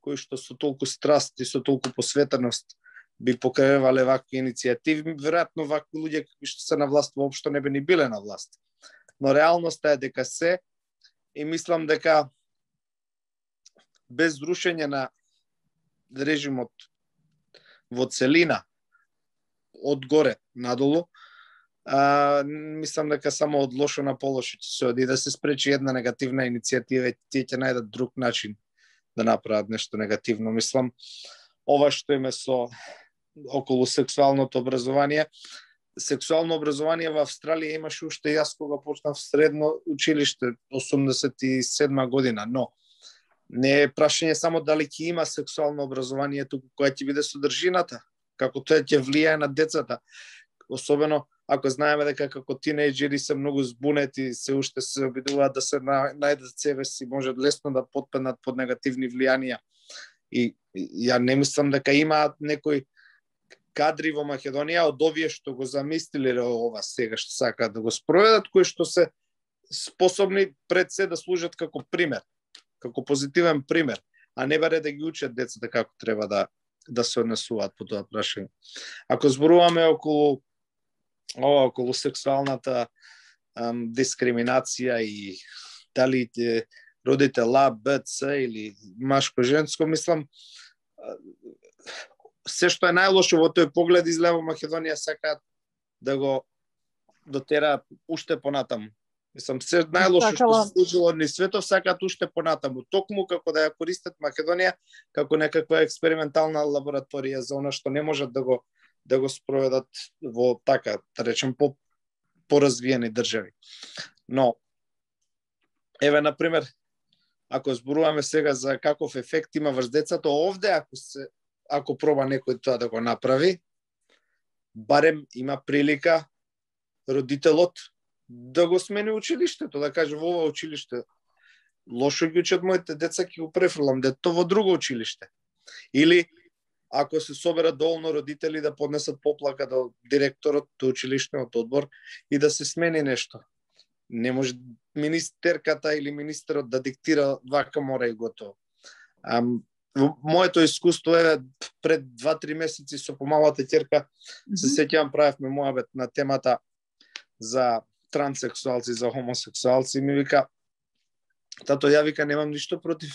кои што со толку страст и со толку посветеност би покревале вакви иницијативи, веројатно вакви луѓе кои што се на власт воопшто не би ни биле на власт. Но реалноста е дека се, и мислам дека без рушење на режимот во целина, од горе надолу, мислам дека само од лошо на полошо ќе се оди, да се спречи една негативна иницијатива и тие ќе најдат друг начин да направат нешто негативно. Мислам, ова што име со околу сексуалното образование. Сексуално образование во Австралија имаше уште јас кога почнав средно училиште 87 година, но не е прашање само дали ќе има сексуално образование, туку која ќе биде содржината, како тоа ќе влијае на децата. Особено ако знаеме дека како тинејџери се многу збунети, се уште се обидуваат да се најдат себе си, може лесно да потпаднат под негативни влијанија. И ја не мислам дека имаат некои кадри во Македонија од овие што го замислиле ова сега што сакаат да го спроведат, кои што се способни пред се да служат како пример, како позитивен пример, а не баре да ги учат децата како треба да се однесуваат по тоа прашање. Ако зборуваме околу сексуалната дискриминација и дали родите А, Б, С или машко-женско, мислам, се што е најлошо во тој поглед излева Македонија сакаат да го дотераат уште понатаму. Мислам, се најлошо што се случило ни светов сакаат уште понатаму, токму како да ја користат Македонија како некаква експериментална лабораторија за она што не можат да го спроведат во така, да речем, поразвиени држави. Но еве на пример, ако зборуваме сега за каков ефект има врз децата, овде ако проба некој тоа да го направи, барем има прилика родителот да го смени училиштето, да каже во ова училиште лошо ги учат моите деца, ќе го префрлам дето во друго училиште. Или ако се соберат доволно родители да поднесат поплака до директорот, до училишниот одбор и да се смени нешто. Не може министерката или министерот да диктира вака мора и готово. Моето искуство е пред 2-3 месеци со помалата ќерка, се сеќавам, правевме моабет на темата за транссексуалци, за хомосексуалци, ми вика, тато, ја вика, немам ништо против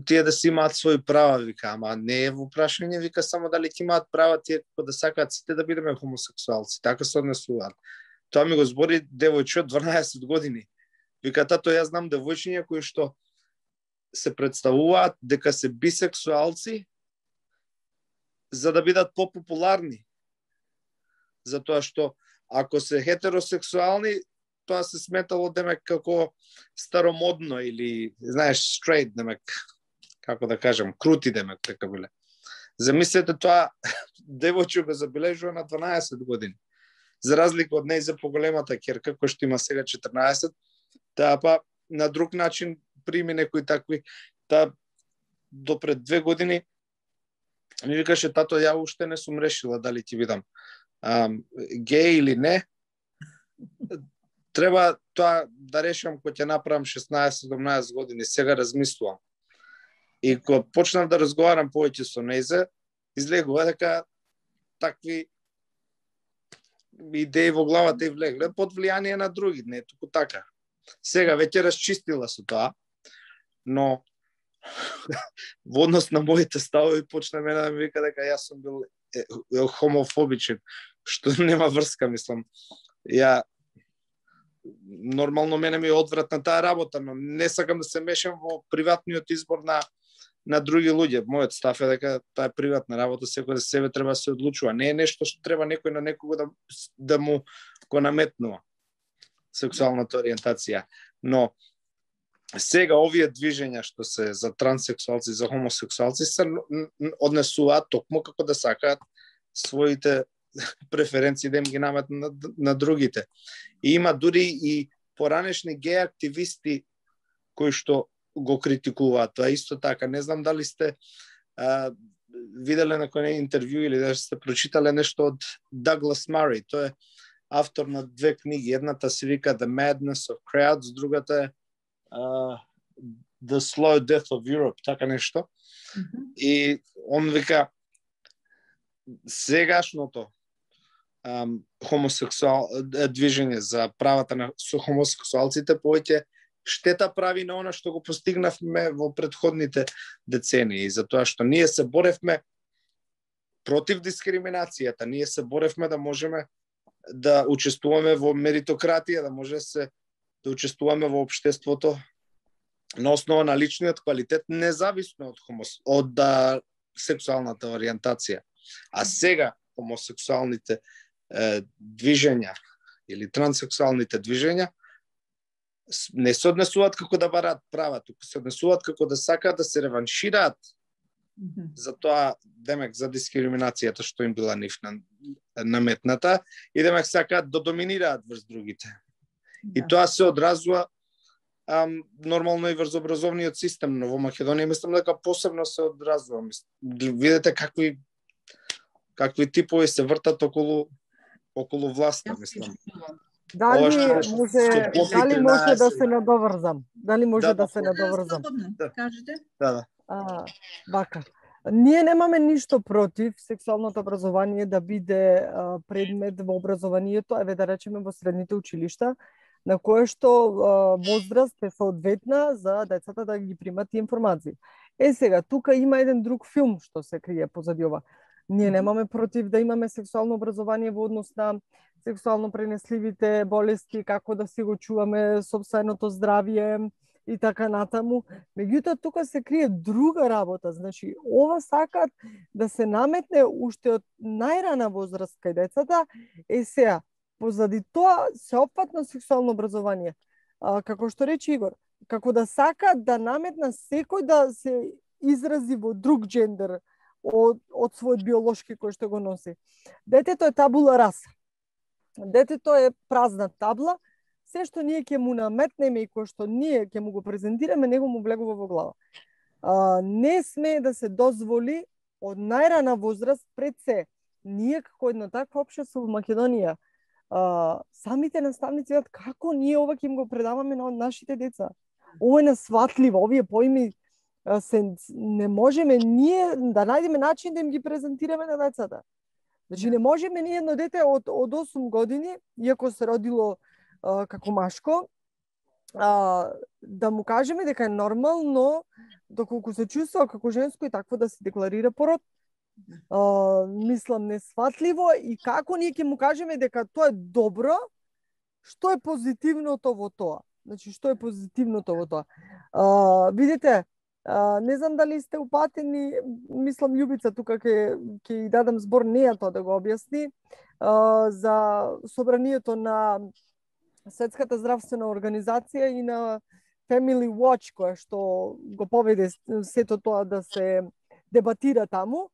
тие да си имаат своји права, вика, ама не е во прашање, вика, само дали ќе имаат права тие како да сакаат сите да бидеме хомосексуалци, така се однесуваат. Тоа ми го збори девојче од 12 години. Вика, тато, јас знам девојчиња кои што се представуваат дека се бисексуалци за да бидат попопуларни. Затоа што ако се хетеросексуални, тоа се сметало демек како старомодно или, знаеш, straight демек, како да кажем, крути демек, така биле. Замислете тоа, девојче го забележува на 12 години. За разлика од нејзе поголемата ќерка, која што има сега 14, таа па на друг начин прими некои такви, таа до пред 2 години ми викаше, тато, ја уште не сум решила дали ќе бидам геј или не. Треба тоа да решам кога ќе направам 16-17 години, сега размислувам. И кога почнав да разговарам повеќе со нејзе, излегува дека такви идеи во главата и влегле под влијание на други, не туку така. Сега веќе расчистила со тоа, но во однос на моите ставови почна мене да ми вика дека јас сум бил хомофобичен, што нема врска, мислам. Ја нормално мене ми е одвратна таа работа, но не сакам да се мешам во приватниот избор на други луѓе. Мојот став е дека таа е приватна работа, секој за себе треба да се одлучува. Не е нешто што треба некој на некого да му го наметнува сексуалната ориентација. Но сега овие движења што се за транссексуалци, за хомосексуалци се однесуваат токму како да сакаат своите преференции да им ги наметнат на другите. И има дури и поранешни геј активисти кои што го критикуваат. Тоа исто така. Не знам дали сте виделе некој интервју или да сте прочитале нешто од Даглас Мари. Тој е автор на 2 книги. Едната се вика The Madness of Crowds, другата е The Slow Death of Europe, така нешто. И он вика сегашното движење за правата на хомосексуалците повеќе штета прави на она што го постигнавме во претходните децении, затоа што ние се боревме против дискриминацијата, ние се боревме да можеме да учествуваме во меритократија, да може да учествуваме во општеството на основа на личниот квалитет, независно од сексуалната ориентација. А сега хомосексуалните движења или транссексуалните движења не се однесуваат како да бараат права, туку се однесуваат како да сакаат да се реваншираат за тоа, демек, за дискриминацијата што им била нивна наметната и демек сакаат да доминираат врз другите. И тоа се одразува нормално и врз образовниот систем, но во Македонија мислам дека посебно се одразува. Видете какви типови се вртат околу власта, мислам. Дали може да се надоврзам? Дали може да се надоврзам? Кажете. Да. Вака. Ние немаме ништо против сексуалното образование да биде предмет во образованието, еве да речеме во средните училишта, на кое што возраст е соодветна за децата да ги примат информации. Сега, тука има еден друг филм што се крие позади ова. Ние немаме против да имаме сексуално образование во однос на сексуално пренесливите болести, како да си го чуваме собственото здравје и така натаму. Меѓутоа, тука се крие друга работа. Значи, ова сакат да се наметне уште од најрана возраст кај децата. Сега, позади тоа сеопфатно сексуално образование, како што рече Игор, како да сакаат да наметна секој да се изрази во друг джендер од својот биолошки кој што го носи. Детето е табула раса. Детето е празна табла. Се што ние ќе му наметнеме и кој што ние ќе му го презентираме, него му влегува во глава. Не смее да се дозволи од најрана возраст, пред се, ние како една таква општество во Македонија, самите наставници видат како ние ова ќе им го предаваме на нашите деца. Ова е несватливо, овие поими не можеме ние да најдеме начин да им ги презентираме на децата. Значи не можеме ние едно дете од 8 години, иако се родило како машко, да му кажеме дека е нормално, доколку се чувствува како женско и такво да се декларира пород. Мислам несватливо, и како ние ќе му кажеме дека тоа е добро, што е позитивното во тоа? Значи, што е позитивното во тоа? Видите, не знам дали сте упатени, мислам Љубица тука ќе дадам збор неја тоа да го објасни, за собранието на Светската здравствена организација и на Family Watch, која што го поведе сето тоа да се дебатира таму.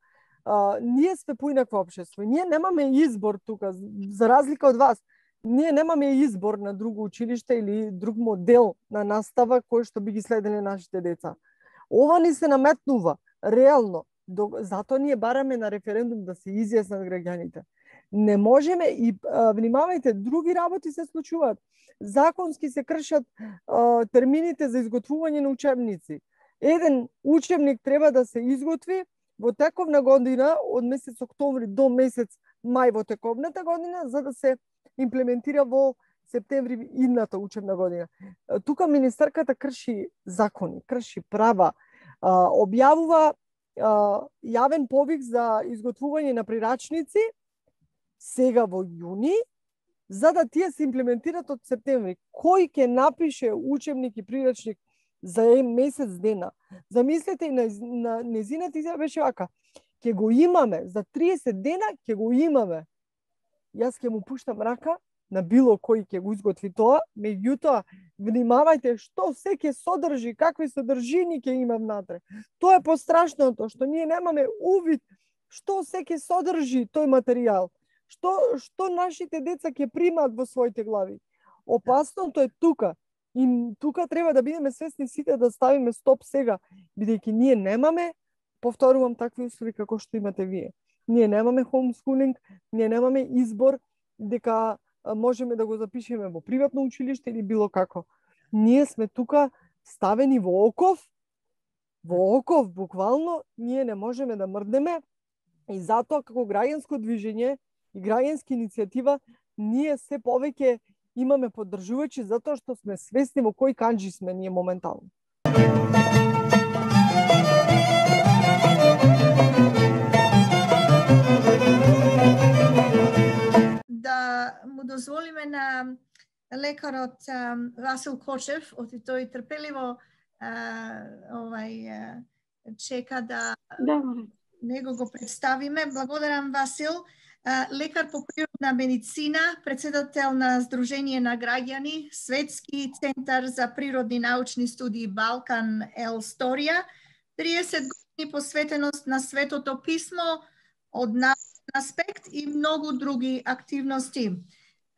Ние сме поинакво општество. Ние немаме избор тука, за разлика од вас. Ние немаме избор на друго училиште или друг модел на настава кој што би ги следеле нашите деца. Ова ни се наметнува, реално. Затоа ние бараме на референдум да се изјаснат граѓаните. Не можеме и внимавајте, други работи се случуваат. Законски се кршат термините за изготвување на учебници. Еден учебник треба да се изготви во тековна година, од месец октомври до месец мај во тековната година, за да се имплементира во септември идната учебна година. Тука министерката крши закони, крши права, објавува јавен повик за изготвување на прирачници сега во јуни, за да тие се имплементират од септември. Кој ќе напише учебник и прирачник за месец дена? Замислете, и на незината изјава беше вака: ќе го имаме за 30 дена, ќе го имаме. Јас ќе му пуштам рака на било кој ќе го изготви тоа, меѓутоа внимавајте што се ќе содржи, какви содржини ќе има внатре. Тоа е пострашното, што ние немаме увид што се ќе содржи тој материјал. Што нашите деца ќе примаат во своите глави. Опасното е тука. И тука треба да бидеме свесни сите да ставиме стоп сега, бидејќи ние немаме, повторувам, такви услови како што имате вие. Ние немаме homeschooling, ние немаме избор дека можеме да го запишеме во приватно училиште или било како. Ние сме тука ставени во оков буквално, ние не можеме да мрднеме, и затоа како граѓанско движење и граѓанска иницијатива ние се повеќе имаме поддржувачи, затоа што сме свесни во кој канџи сме ние моментално. Да му дозволиме на лекарот Васил Кочев, тој трпеливо чека да него го представиме. Благодарам, Васил. Лекар по природна медицина, председател на Сдружение на граѓани, Светски центар за природни научни студии Балкан Ел Сторија, 30 години посветеност на Светото писмо од научен аспект и многу други активности.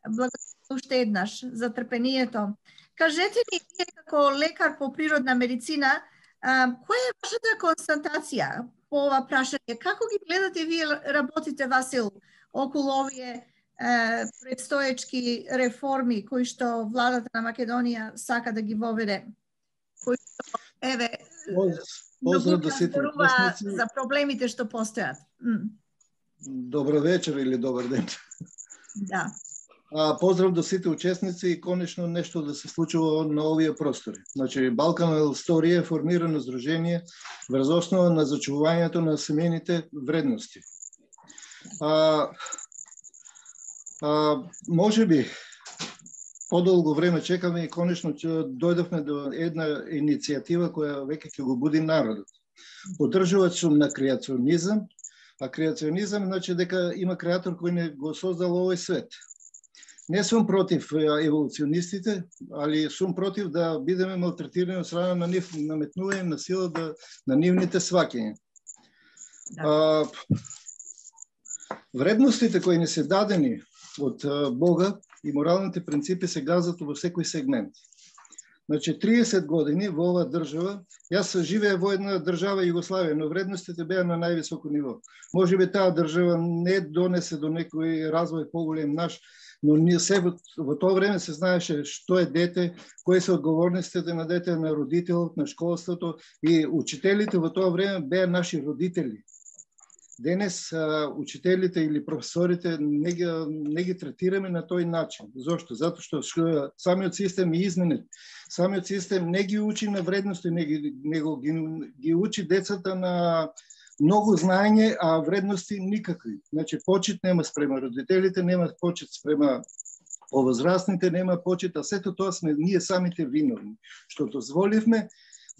Благодарам уште еднаш за трпението. Кажете ми, вие како лекар по природна медицина, која е вашата констатација по ова прашање? Како ги гледате вие работите, Васил, околу овие предстоечки реформи кои што владата на Македонија сака да ги воведе? Кои што, Поздрав до сите учесници. За проблемите што постојат. Добро вечер или добар ден. Да. Поздрав до сите учесници и конечно нешто да се случува на овие простори. Значи Балкан Историја е формирано здружение врз основа на зачувувањето на семејните вредности. Може би подолго време чекаме и конечно ќе дојдовме до една иницијатива која веќе ќе го буди народот. Поддржувач сум на креационизам, а креационизам значи дека има креатор кој не го создал овој свет. Не сум против еволуционистите, али сум против да бидеме малтретирани од страна на нив, наметнување на сила на нивните сваќања. Вредностите кои не се дадени од Бога и моралните принципи се газат во секој сегмент. Значи 30 години во оваа држава, јас живея во една држава Југославија, но вредностите беа на највисоко ниво. Може би таа држава не донесе до некој развој поголем наш, но ние се во тоа време се знаеше што е дете, кои се одговорностите на дете, на родителот, на школството и учителите во тоа време беа наши родители. Денес учителите или професорите не ги третираме на тој начин. Зошто? Затоа што самиот систем е изменет. Самиот систем не ги учи на вредности, него ги учи децата на многу знаење, а вредности никакви. Значи почит нема спрема родителите, нема почит спрема повозрастните, нема почит, а сето тоа сме ние самите виновни, што дозволивме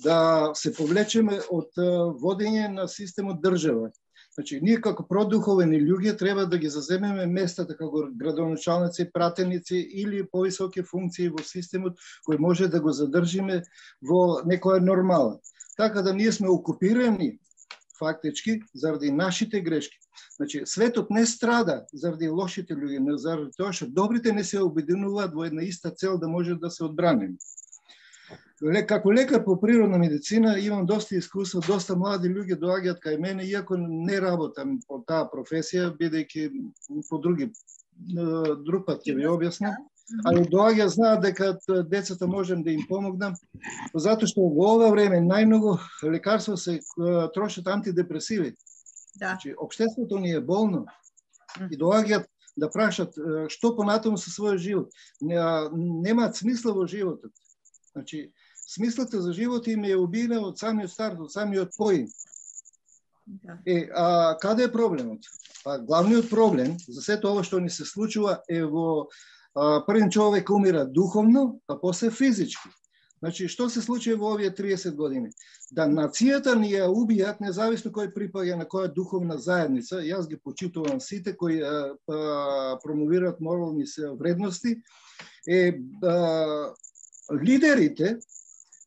да се повлечеме од водење на системот држава. Значи, ние како продуховени луѓе треба да ги заземеме местата како градоначалници, пратеници или повисоки функции во системот кој може да го задржиме во некоја нормала. Така да ние сме окупирани фактички заради нашите грешки. Значи, светот не страда заради лошите луѓе, но заради тоа што добрите не се обединуваат во една иста цел да може да се одбраним. Како лекар по природна медицина имам доста искуство, доста млади луѓе доаѓаат кај мене, иако не работам по таа професија, бидејќи по друг пат ќе ви објаснам, али доаѓа, знаат дека децата можем да им помогнам, затоа што во ова време најмногу лекарство се трошат антидепресиви. Значи, општеството ни е болно и доаѓаат да прашат што понатаму со својот живот. Немаат смисла во животот. Значи, смислата за живот им е убиена од самиот старт, од самиот поим. Каде е проблемот? Главниот проблем за сето ова што ни се случува е во првен човек умира духовно, а после физички. Значи, што се случи во овие 30 години? Да нацијата ни ја убијат, независно кој припаѓа на која духовна заедница, јас ги почитувам сите кои промовираат морални вредности, лидерите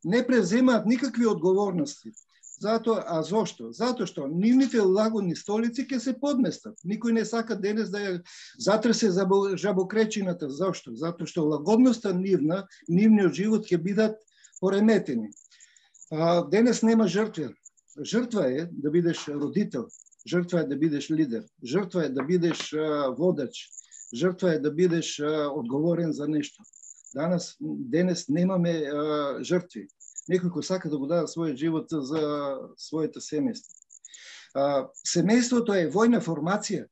не преземаат никакви одговорности. Зошто? Затоа што нивните лагодни столици ќе се подместат. Никој не сака денес да ја затресе жабокречината. Зошто? Затоа што лагодноста нивниот живот ќе бидат пореметени. Денес нема жртва. Жртва е да бидеш родител. Жртва е да бидеш лидер. Жртва е да бидеш водач. Жртва е да бидеш одговорен за нешто. Денес немаме жртви. Некој кој сака да го даде својот живот за своите семејства. Семејството е војна формација.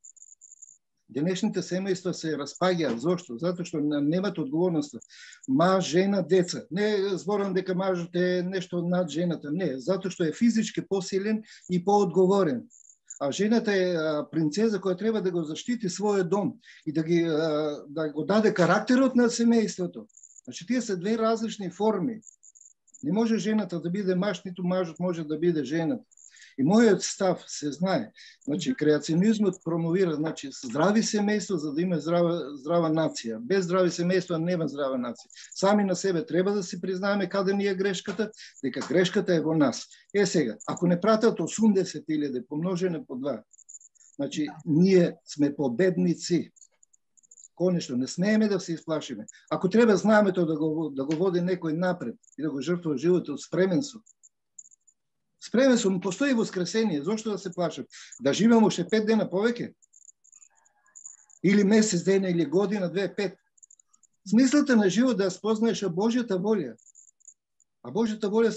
Денешните семејства се распаѓаат. Зошто? Затоа што немат одговорност. Маж, жена, деца. Не зборам дека мажот е нешто над жената. Не, затоа што е физички посилен и поодговорен. А жената е принцеза која треба да го заштити својот дом и да го даде карактерот на семејството. Значи, тие се две различни форми. Не може жената да биде маж, ниту мажот може да биде жената. И мојот став се знае. Значи, креационизмот промовира здрави семејства за да има здрава нација. Без здрави семејства нема здрава нација. Сами на себе треба да си признаеме каде ни е грешката, дека грешката е во нас. Сега, ако не пратат 80.000 помножено по 2, значи, ние сме победници. Конечно, не смееме да се исплашиме. Ако треба знаеме тоа да го води некој напред и да го жртвува животот, спремен сум. Спремен сум, постои воскресение, зошто да се плашам? Да живеам уште 5 дена повеќе? Или месец дена, или година, 2-5. Смислата на живот да спознаеш Божјата волја. А Божјата волја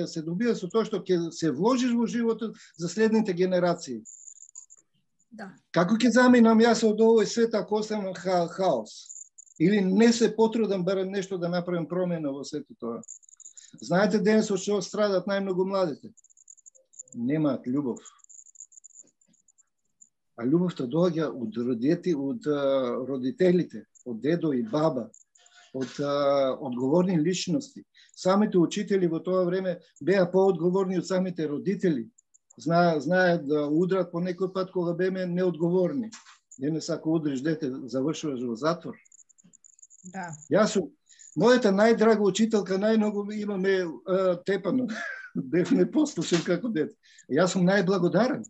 се добива со тоа што ќе се вложиш во животот за следните генерации. Да. Како ќе заминам јас од овој свет ако останам хаос? Или не се потрудам барем нешто да направим промена во сето тоа. Знаете денес од што страдат најмногу младите? Немаат љубов. А љубовта доаѓа од родителите, од дедо и баба, од одговорни личности. Самите учители во тоа време беа поодговорни од самите родители. Знаат да удрат по некој пат кога беме неодговорни. Денес ако удриш дете, завршуваш во затвор. Да. Јас сум мојата најдрага учителка, најмногу имаме тепано. Бев не послушен како дете. Јас сум најблагодарен.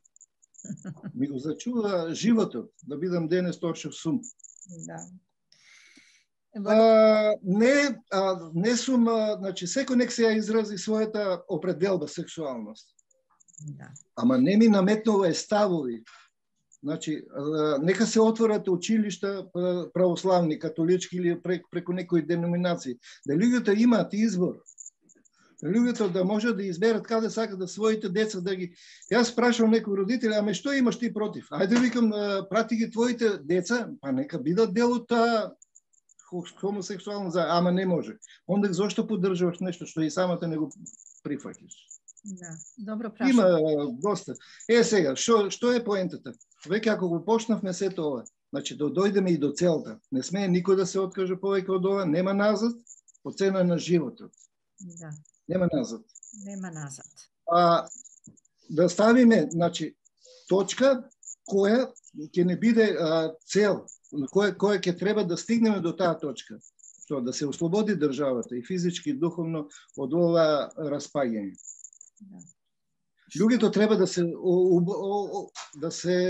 Ми го зачува животот, да бидам денес тоа што сум. Да. Не сум, значи, секој нек се ја изрази својата определба сексуалност. Да. Ама не ми наметнува ставови. Значи, нека се отворат училишта православни, католички или преку некои деноминации. Да луѓето имаат избор. Луѓето да можат да изберат каде сакат да своите деца да ги... Јас прашам некој родител, аме што имаш ти против? Ајде викам, прати ги твоите деца, па нека бидат дел од таа хомосексуална заедница, ама не може. Онда зошто поддржуваш нешто што и самата не го прифаќаш? Да, добро прашање. Има доста. Сега, што е поентата? Веќе ако го почнавме сето ова, значи да дојдеме и до целта. Не смее никој да се откаже повеќе од ова, нема назад, по цена на животот. Да. Нема назад. Нема назад. Да ставиме, значи, точка која ќе не биде цел, која ќе треба да стигнеме до таа точка. Што да се ослободи државата и физички и духовно од ова распаѓање. Да. Луѓето треба да се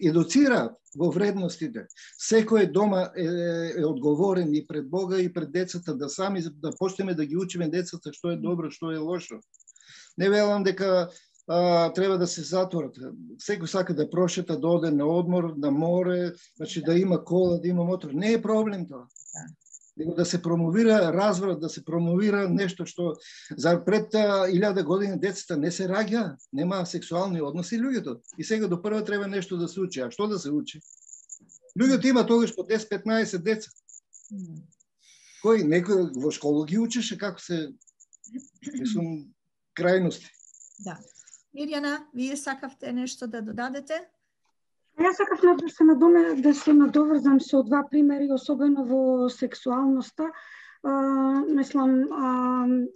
едуцираат во вредностите. Секој дома е одговорен и пред Бога и пред децата, да сами да почнеме да ги учиме децата што е добро, што е лошо. Не велам дека треба да се затворат. Секој сака да прошета, да оде на одмор, на море, значи да има кола, да има мотор. Не е проблем тоа. Него да се промовира разврат, да се промовира нешто што за пред 1000 години децата не се раѓа, нема сексуални односи луѓето. И сега до прво треба нешто да се учи. А што да се учи? Луѓето има тогаш по 10-15 деца. Кој некој во школа ги учеше како се мислам крајности. Да. Мирјана, вие сакавте нешто да додадете? Јас сакав да се надоврзам со два примери, особено во сексуалноста. Мислам,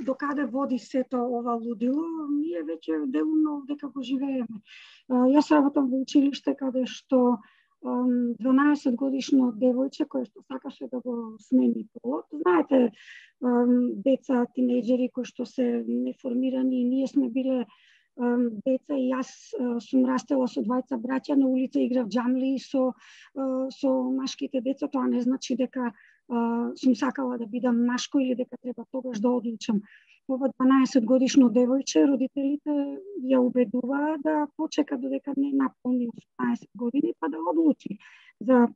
докаде води сето ова лудило, ние веќе делумно дека го живееме. Јас работам во училиште каде што 12 годишно девојче кој што сакаше да го смени полот. Знаете, деца, тинејџери кои што се неформирани, и ние сме биле деца и јас сум растела со двајца браќа, на улица играв џамли со машките деца. Тоа не значи дека сум сакала да бидам машко или дека треба тогаш да одлучам. Ова 12 годишно девојче, родителите ја убедуваа да почека додека не наполни 18 години, па да одлучи за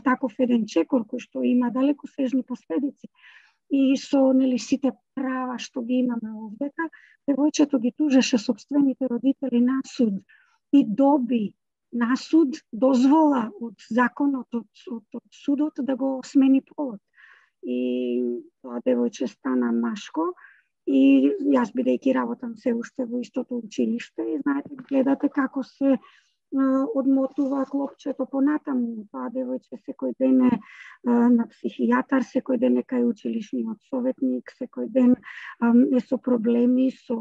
таков еден чекор кој што има далекосежни последици. И со сите права што ги имаме овдека, девојчето ги тужеше сопствените родители на суд и доби на суд дозвола од законот, од судот да го смени полот. И тоа девојче стана машко и јас бидејќи работам се уште во истото училиште и знаете, гледате како се одмотува клопчето понатаму. Тоа девојче секој ден е на психијатар, секој ден е кај училишниот советник, секој ден е со проблеми, со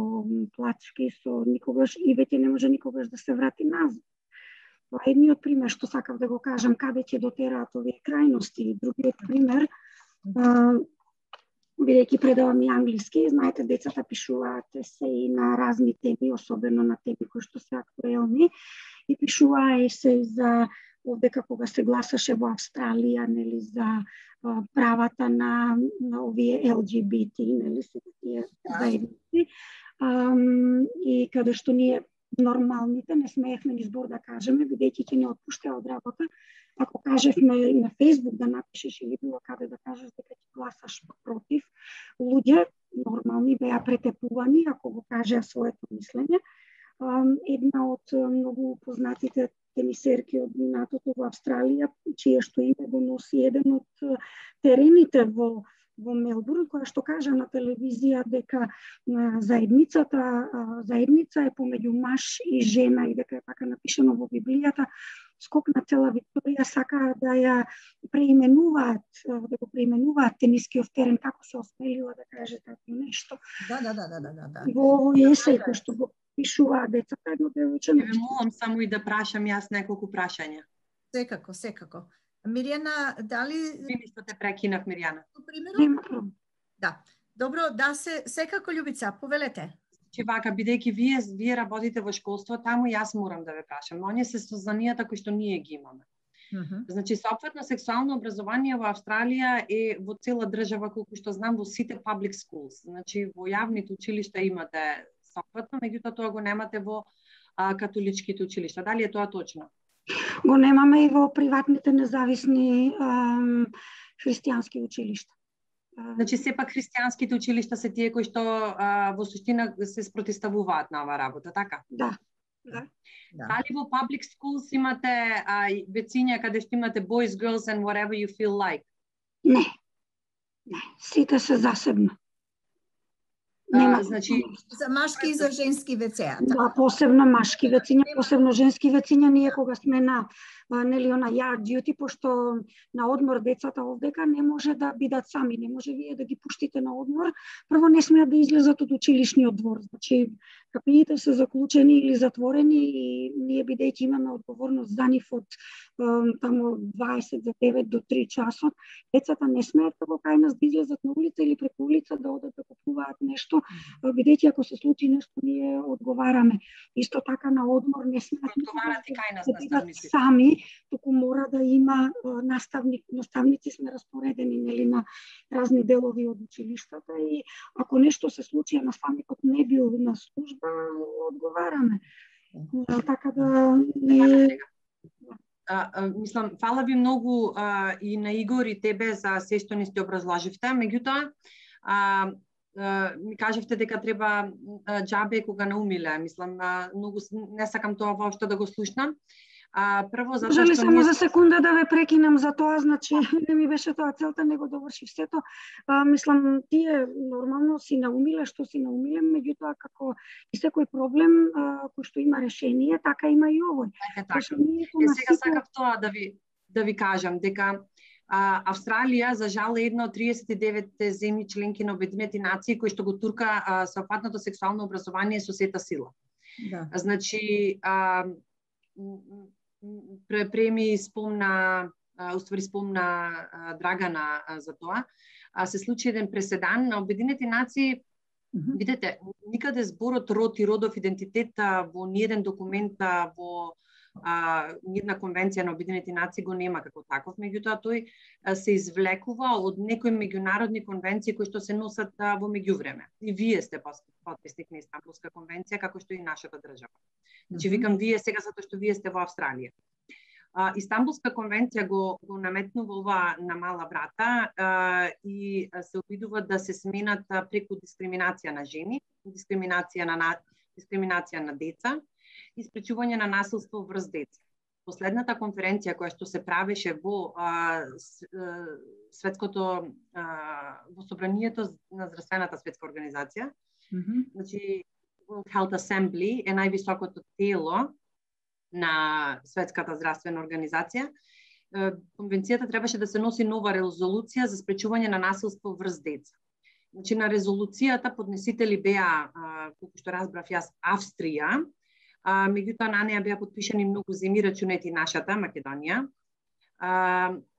плачки, со никогаш и веќе не може никогаш да се врати назад. Тоа е едниот пример што сакав да го кажам каде ќе дотераат овие крајности. Другиот пример, бидејќи предавам и англиски, знаете, децата пишуваат есеи на разни теми, особено на теми кои што се актуелни, и пишуваа есеи за овдека кога се гласаше во Австралија, нели, за правата на овие ЛГБТ, нели, се тие заедници. И каде што ние нормалните не смеевме ни збор да кажеме, бидејќи ќе не отпуштаа од работа. Ако кажевме на Фейсбук да напишеш или било каде да кажеш дека ќе гласаш против, луѓе нормални беа претепувани ако го кажеа своето мислење. Една од многу познатите тенисерки од минатото во Австралија, чие што име го носи еден од терените во Мелбурн, која што кажа на телевизија дека заедница е помеѓу маж и жена и дека е така напишано во Библијата. Скокна цела Викторија, сака да ја преименуваат, да го преименуваат тенискиот терен, како се осмелила да каже така нешто. Да. Во овој есеј кој што го пишуваат децата, едно девојче. Ве молам само и да прашам јас неколку прашања. Секако. Мирјана, дали... Вими што те прекинав, Мирјана. Нема проблем. Да. Добро, да се секако, Љубица, повелете. Че вака, бидејќи вие работите во школство, таму јас морам да ве прашам. Оние се сознанијата кои што ние ги имаме. Значи, соопфатно сексуално образование во Австралија е во цела држава, колку што знам, во сите public schools. Значи, во јавните училишта имате соопфатно, меѓутоа тоа го немате во католичките училишта. Дали е тоа точно? Го немаме и во приватните независни христијански училишта. Значи, сепак христијанските училишта се тие кои што во суштина се спротивставуваат на оваа работа, така? Да. Дали во public schools имате вециња каде што имате boys, girls and whatever you feel like? Не. Сите се засебно. Значи, за машки и за женски вецеа. Да, посебно машки вециња, посебно женски вециња, ние кога сме на на yard duty, пошто на одмор децата овдека не може да бидат сами, не може вие да ги пуштите на одмор, прво не смеат да излезат од училишниот двор. Значи, капиите се заклучени или затворени и ние бидејќи имаме одговорност за нив од тамо 20 за 9 до 3 часот, децата не смеат како кај нас да излезат на улица или преку улица да одат да купуваат нешто, бидејќи ако се случи нешто ние одговараме. Исто така на одмор не смеат да бидат сами, туку мора да има наставници сме распоредени нели на разни делови од училиштата и ако нешто се случи, а наставникот не бил на служба, одговараме. Така да не... Мислам, фала ви многу и на Игор и тебе за се што ни сте образложивте, меѓутоа ми кажавте дека треба џабе кога наумиле. Мислам, многу не сакам тоа воопшто да го слушнам. Прво затоа што само за секунда да ве прекинам за тоа, значи не ми беше тоа целта, него довршив сето. Мислам, тие нормално си наумиле што си наумиле, меѓутоа како и секој проблем кој што има решение, така има и овој. Сега сакав тоа да ви кажам дека Австралија, за жал, е една од 39 земји членки на Обединети нации кои што го турка соопфатното сексуално образование со сета сила. Да. Значи, преми спомна Драгана за тоа. Се случи еден преседан на Обединети нации. Видете, никаде зборот род и родов идентитет во ниеден документ, во ниедна конвенција на Обединети нации го нема како таков, меѓутоа тој се извлекува од некои меѓународни конвенции кои што се носат во меѓувреме. И вие сте потписник на Истанбулска конвенција, како што и нашата држава. Значи, викам вие сега затоа што вие сте во Австралија. Истанбулска конвенција го наметнува ова на мала брата и се обидува да се сменат преку дискриминација на жени, дискриминација на деца и спречување на насилство врз деца. Последната конференција која што се правеше во светското во собранието на здравствената светска организација, значи World Health Assembly е највисокото тело на Светската здравствена организација. Конвенцијата требаше да се носи нова резолуција за спречување на насилство врз деца. Значи на резолуцијата поднесители беа, колку што разбрав јас, Австрија, меѓутоа на неа беа потпишани многу земји, рачунети нашата Македонија.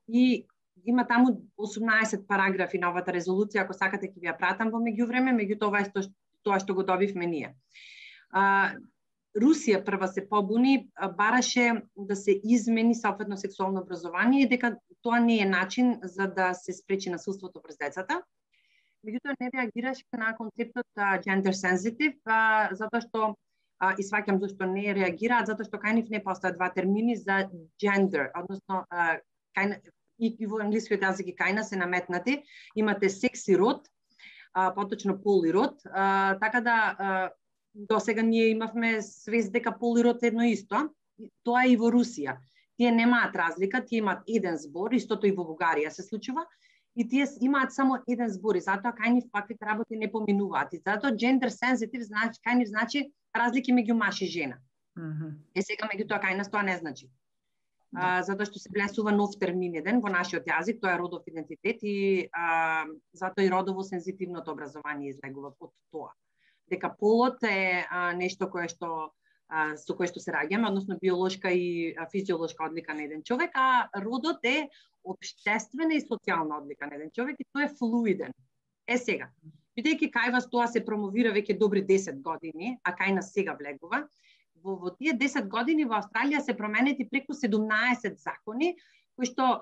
И има таму 18 параграфи на овата резолуција, ако сакате ќе ви ја пратам во меѓувреме, меѓутоа ова е тоа што го добивме ние. Русија прва се побуни, бараше да се измени соопфатно сексуално образование и дека тоа не е начин за да се спречи насилството врз децата. Меѓутоа не реагираше на концептот gender sensitive, затоа што и сваќам зашто не реагираат, затоа што кај нив не постојат два термини за gender, односно и во англискиот јазик и кај нас се наметнати, имате секс и род, поточно пол и род, така да до сега ние имавме свест дека пол и род е едно исто, тоа е и во Русија. Тие немаат разлика, тие имаат еден збор, истото и во Бугарија се случува, и тие имаат само еден збор, и затоа кај нив ваквите работи не поминуваат. И затоа gender sensitive значи, кај нив значи разлики меѓу маж и жена. Сега меѓутоа кај нас тоа не значи. Затоа што се влесува нов термин еден во нашиот јазик, тоа е родов идентитет и затоа и родово сензитивното образование излегува од тоа. Дека полот е нешто кое што со кое што се раѓаме, односно биолошка и физиолошка одлика на еден човек, а родот е општествена и социјална одлика на еден човек и тој е флуиден. Сега, бидејќи кај вас тоа се промовира веќе добри 10 години, а кај нас сега влегува, во тие 10 години во Австралија се променети преку 17 закони кои што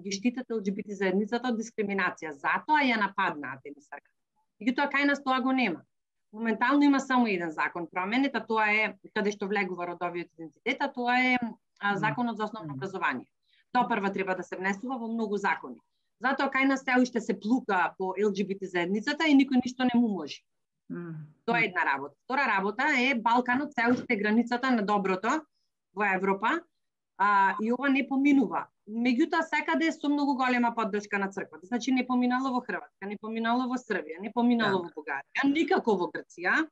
ги штитат ЛГБТ заедницата од дискриминација. Затоа ја нападнаат емисарка. Меѓутоа кај нас тоа го нема. Моментално има само еден закон променет, а тоа е каде што влегува родовиот идентитет, а тоа е законот за основно образование. Тоа прва треба да се внесува во многу закони. Затоа кај нас се уште се плука по ЛГБТ заедницата и никој ништо не му може. Тоа е една работа. Втора работа е Балканот се уште границата на доброто во Европа, и ова не поминува. Меѓутоа секаде со многу голема поддршка на црквата. Значи не поминало во Хрватска, не поминало во Србија, не поминало во Бугарија, никако во Грција.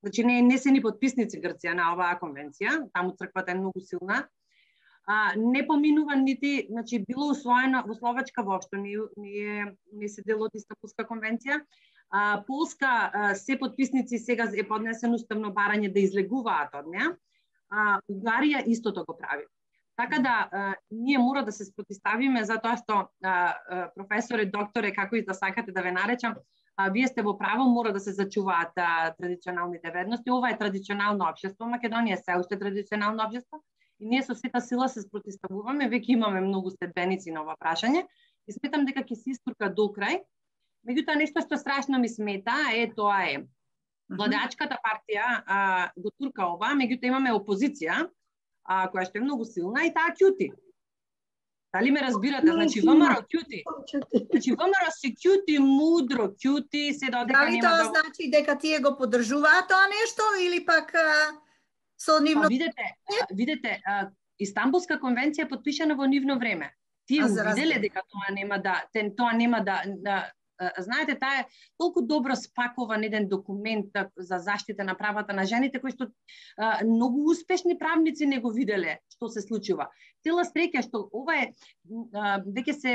Значи не се ни потписници Грција на оваа конвенција, таму црквата е многу силна. Не поминува нити, значи било усвоено во Словачка воопшто не се дел од Истанбулска конвенција. Полска се потписници, сега е поднесено уставно барање да излегуваат од неа. Бугарија истото го прави. Така да ние мора да се спротиставиме затоа што професоре, докторе, како и да сакате да ве наречам, вие сте во право, мора да се зачуваат традиционалните вредности. Ова е традиционално општество, Македонија се уште традиционално општество и ние со сета сила се спротиставуваме, веќе имаме многу следбеници на ова прашање и сметам дека ќе се истурка до крај. Меѓутоа нешто што страшно ми смета тоа е владеачката партија го турка ова, меѓутоа имаме опозиција која што е многу силна и таа ќути. Дали ме разбирате? Значи ВМРО ќути. Значи ВМРО се ќути, мудро ќути, се додека нема. Дали тоа значи дека тие го поддржуваат тоа нешто или пак со нивно... Видете, Истанбулска конвенција е потпишана во нивно време. Тие виделе дека тоа нема да знаете, таа е толку добро спакован еден документ за заштита на правата на жените, кој што многу успешни правници не го виделе што се случува. Цела среќа што ова е веќе се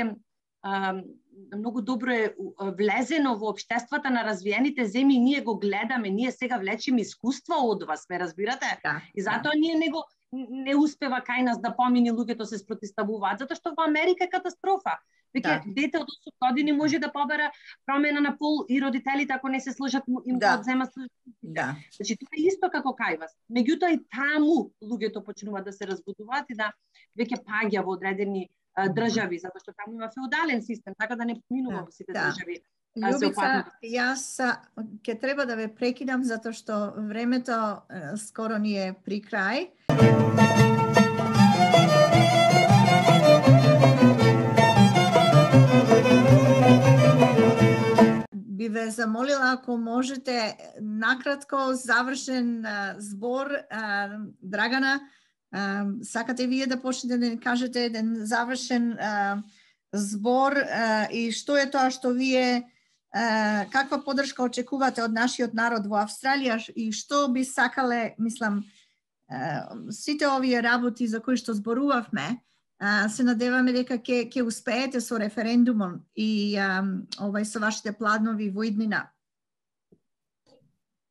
многу добро е влезено во општествата на развиените земји, ние го гледаме, ние сега влечиме искуство од вас, ме разбирате? И затоа ние не успева кај нас да помини, луѓето се спротиставуваат, затоа што во Америка е катастрофа. Веќе дете од 8 години може да побара промена на пол и родителите ако не се сложат им го одземат. Значи тоа е исто како кај вас. Меѓутоа и таму луѓето почнуваат да се разбудуваат и да веќе паѓа во одредени држави, затоа што таму има феудален систем, така да не поминува во сите држави. Љубица, јас ќе треба да ве прекидам затоа што времето скоро ни е при крај. Би ве замолила ако можете накратко завршен збор, Драгана, сакате вие да почнете да ни кажете еден завршен збор и што е тоа што вие каква поддршка очекувате од нашиот народ во Австралија и што би сакале, мислам, сите овие работи за кои што зборувавме, се надеваме дека ќе успеете со референдумот и со вашите планови во иднина.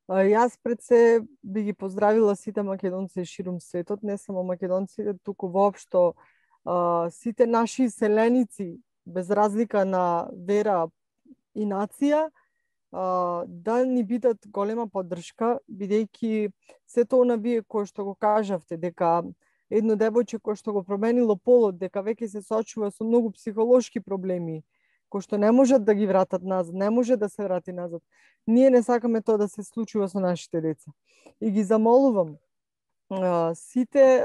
Јас пред се би ги поздравила сите македонци ширум светот, не само македонците, туку воопшто сите наши селеници, без разлика на вера и нација, да ни бидат голема поддршка, бидејќи сето она вие кој што го кажавте, дека едно девојче кој што го променило полот, дека веќе се соочува со многу психолошки проблеми, кои што не можат да ги вратат назад, не може да се врати назад. Ние не сакаме тоа да се случува со нашите деца. И ги замолувам сите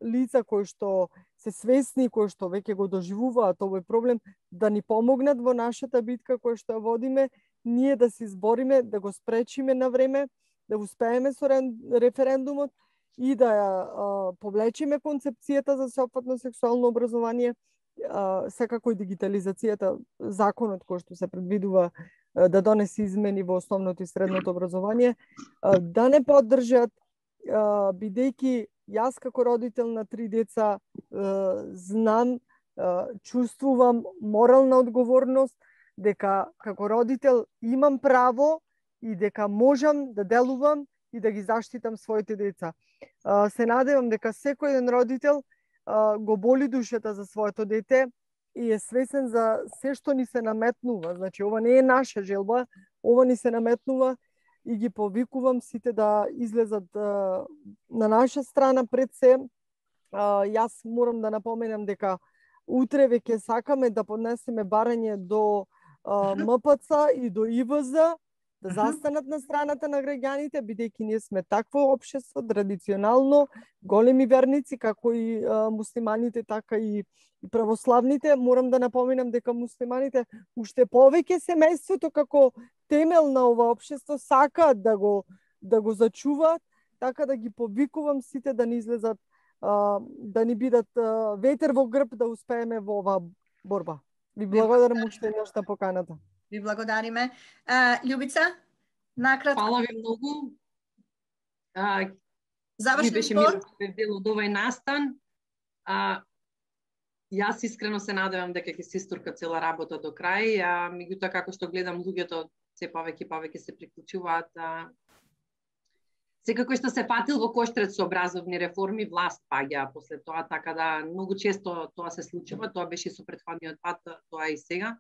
лица кои што се свесни, кои што веќе го доживуваат овој проблем, да ни помогнат во нашата битка која што ја водиме, ние да се избориме, да го спречиме на време, да успееме со референдумот и да ја повлечиме концепцијата за сеопфатно сексуално образование, секако и дигитализацијата, законот кој што се предвидува да донесе измени во основното и средното образование, да не поддржат, бидејќи јас како родител на 3 деца знам, чувствувам морална одговорност дека како родител имам право и дека можам да делувам и да ги заштитам своите деца. Се надевам дека секој еден родител го боли душата за своето дете и е свесен за се што ни се наметнува. Значи, ова не е наша желба, ова ни се наметнува и ги повикувам сите да излезат на наша страна пред се. Јас морам да напоменам дека утре веќе сакаме да поднесеме барање до МПЦ и до ИВЗ, да застанат на страната на граѓаните, бидејќи ние сме такво општество, традиционално, големи верници, како и муслиманите, така и православните. Морам да напоменам дека муслиманите уште повеќе семејството како темел на ова општество сакаат да го зачуваат, така да ги повикувам сите да ни излезат, да ни бидат ветер во грб, да успееме во оваа борба. Ви благодарам уште еднаш на поканата. Ви благодариме. Љубица, накратко. Фала ви многу. Завршен беше збор. ми дел од овај настан. Јас искрено се надевам дека ќе се истурка цела работа до крај, меѓутоа како што гледам луѓето се повеќе се приклучуваат. Секако што се патил во коштрец со образовни реформи, власт паѓа после тоа, така да многу често тоа се случува, тоа беше со претходниот пат, тоа и сега.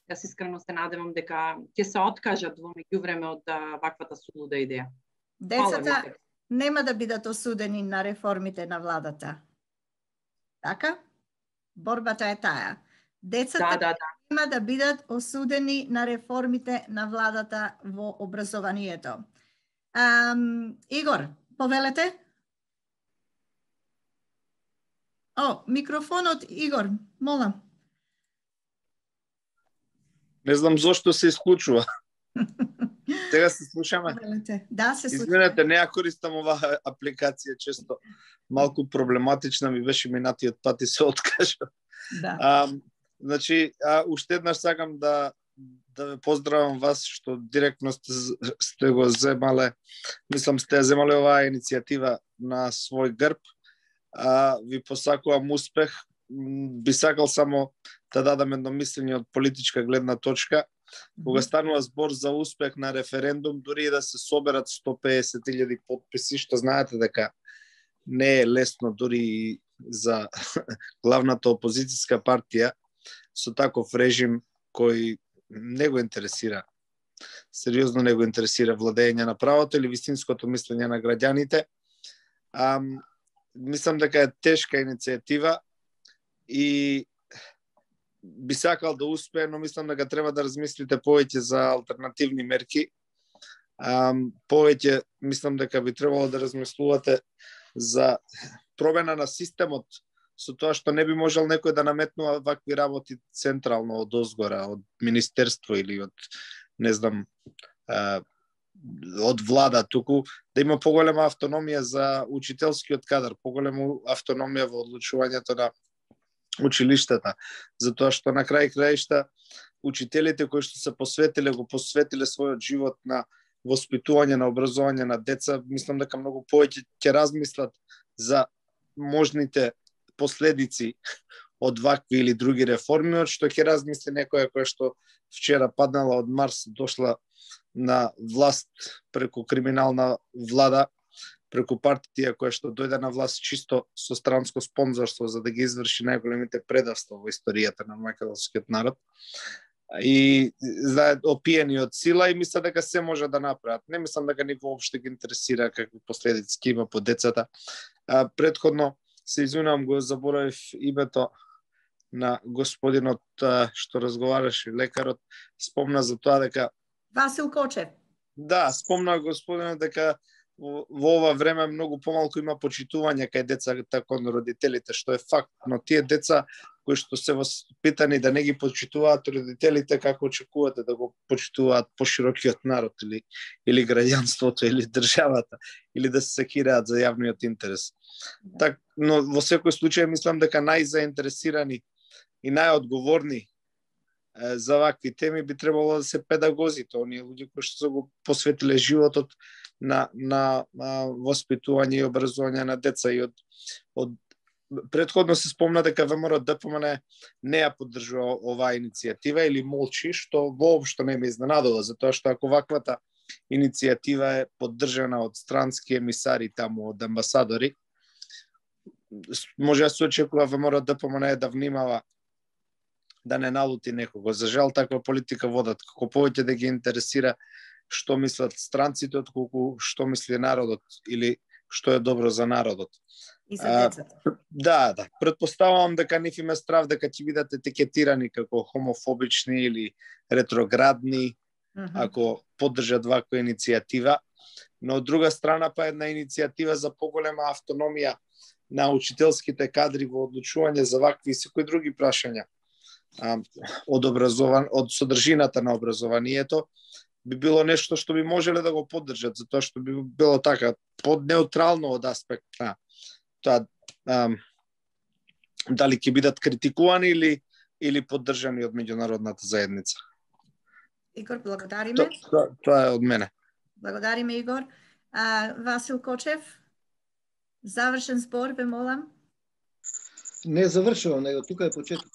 Јас искрено се надевам дека ќе се откажат во меѓувреме од ваквата сулуда идеја. Децата нема да бидат осудени на реформите на владата. Така? Борбата е таа. Децата нема да бидат осудени на реформите на владата во образованието. Игор, повелете? Микрофонот, Игор, молам. Не знам зошто се исклучува. Сега се слушаме. Да, се слушаме. Извинете, не ја користам оваа апликација, често малку проблематична ми беше минатиот пат и се откажа. Да. Значи, уште еднаш сакам да ве поздравам вас што директно сте го земале, мислам сте земале оваа иницијатива на свој грб. Ви посакувам успех. Би сакал само да дадам едно мислење од политичка гледна точка. Кога станува збор за успех на референдум, дури и да се соберат 150.000 подписи, што знаете дека не е лесно дури и за главната опозицијска партија со таков режим кој не го интересира, сериозно не го интересира владење на правото или вистинското мислење на граѓаните. Мислам дека е тешка иницијатива и би сакал да успее, но мислам дека треба да размислите повеќе за алтернативни мерки. Повеќе мислам дека би требало да размислувате за промена на системот, со тоа што не би можел некој да наметнува вакви работи централно од озгора, од министерство или од, не знам, од влада, туку да има поголема автономија за учителскиот кадар, поголема автономија во одлучувањето на училиштата, затоа што на крај краишта учителите кои што се го посветиле својот живот на воспитување, на образование на деца, мислам дека многу повеќе ќе размислат за можните последици од вакви или други реформи, од што ќе размисли некоја која што вчера паднала од Марс, дошла на власт преку криминална влада, преку партија која што дојде на власт чисто со странско спонзорство за да ги изврши најголемите предавства во историјата на македонскиот народ. И опиени од сила и мисля дека се може да направат. Не мислам дека ни воопште ги интересира какви последици има по децата. Предходно се извинувам, го заборавив името на господинот што разговараше, лекарот, спомна за тоа дека Васил Кочев. Да, спомна господинот дека во ова време многу помалку има почитување кај децата кон родителите, што е факт, но тие деца кои што се воспитани да не ги почитуваат родителите, како очекувате да го почитуваат поширокиот народ или граѓанството или државата, или да се секираат за јавниот интерес. Так, но во секој случај мислам дека најзаинтересирани и најодговорни за вакви теми би требало да се педагозите, оние луѓе кои што го посветиле животот на воспитување и образување на деца. И од претходно се спомна дека ВМРО ДПМН не ја поддржува оваа иницијатива или молчи, што воопшто не ме изненадува, затоа што ако ваквата иницијатива е поддржана од странски емисари таму, од амбасадори, може да се очекува ВМРО ДПМН да внимава да не налути некого. За жал, таква политика водат како повеќе да ги интересира што мислат странците, отколку што мисли народот или што е добро за народот. И за децата. Да. Претпоставувам дека нив има страв дека ќе бидат етикетирани како хомофобични или ретроградни, ако поддржат ваква иницијатива. Но од друга страна па една иницијатива за поголема автономија на учителските кадри во одлучување за вакви и секои други прашања од содржината на образованието, би било нешто што би можеле да го поддржат, затоа што би било така поднеутрално од аспект на тоа дали ќе бидат критикувани или поддржани од меѓународната заедница. Игор, благодариме. Тоа е од мене. Благодариме, Игор. Васил Кочев, завршен збор, ве молам. Не завршувам, него тука е почеток.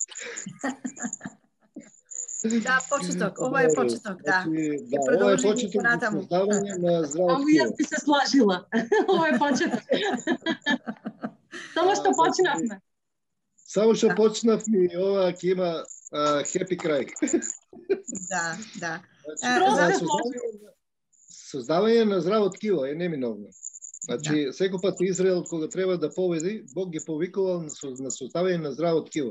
Да, почеток. Ова е почеток, да. Ова е почеток за создавање на здраво ама јас би се сложила. Ова е почеток. Само што почнавме. Само што почнавме и ова ќе има хепи крај. Да. Создавање на здраво ткиво е неминовно. Значи, секој пат Израел, кога треба да победи, Бог ги повикувал на создавање на здраво ткиво.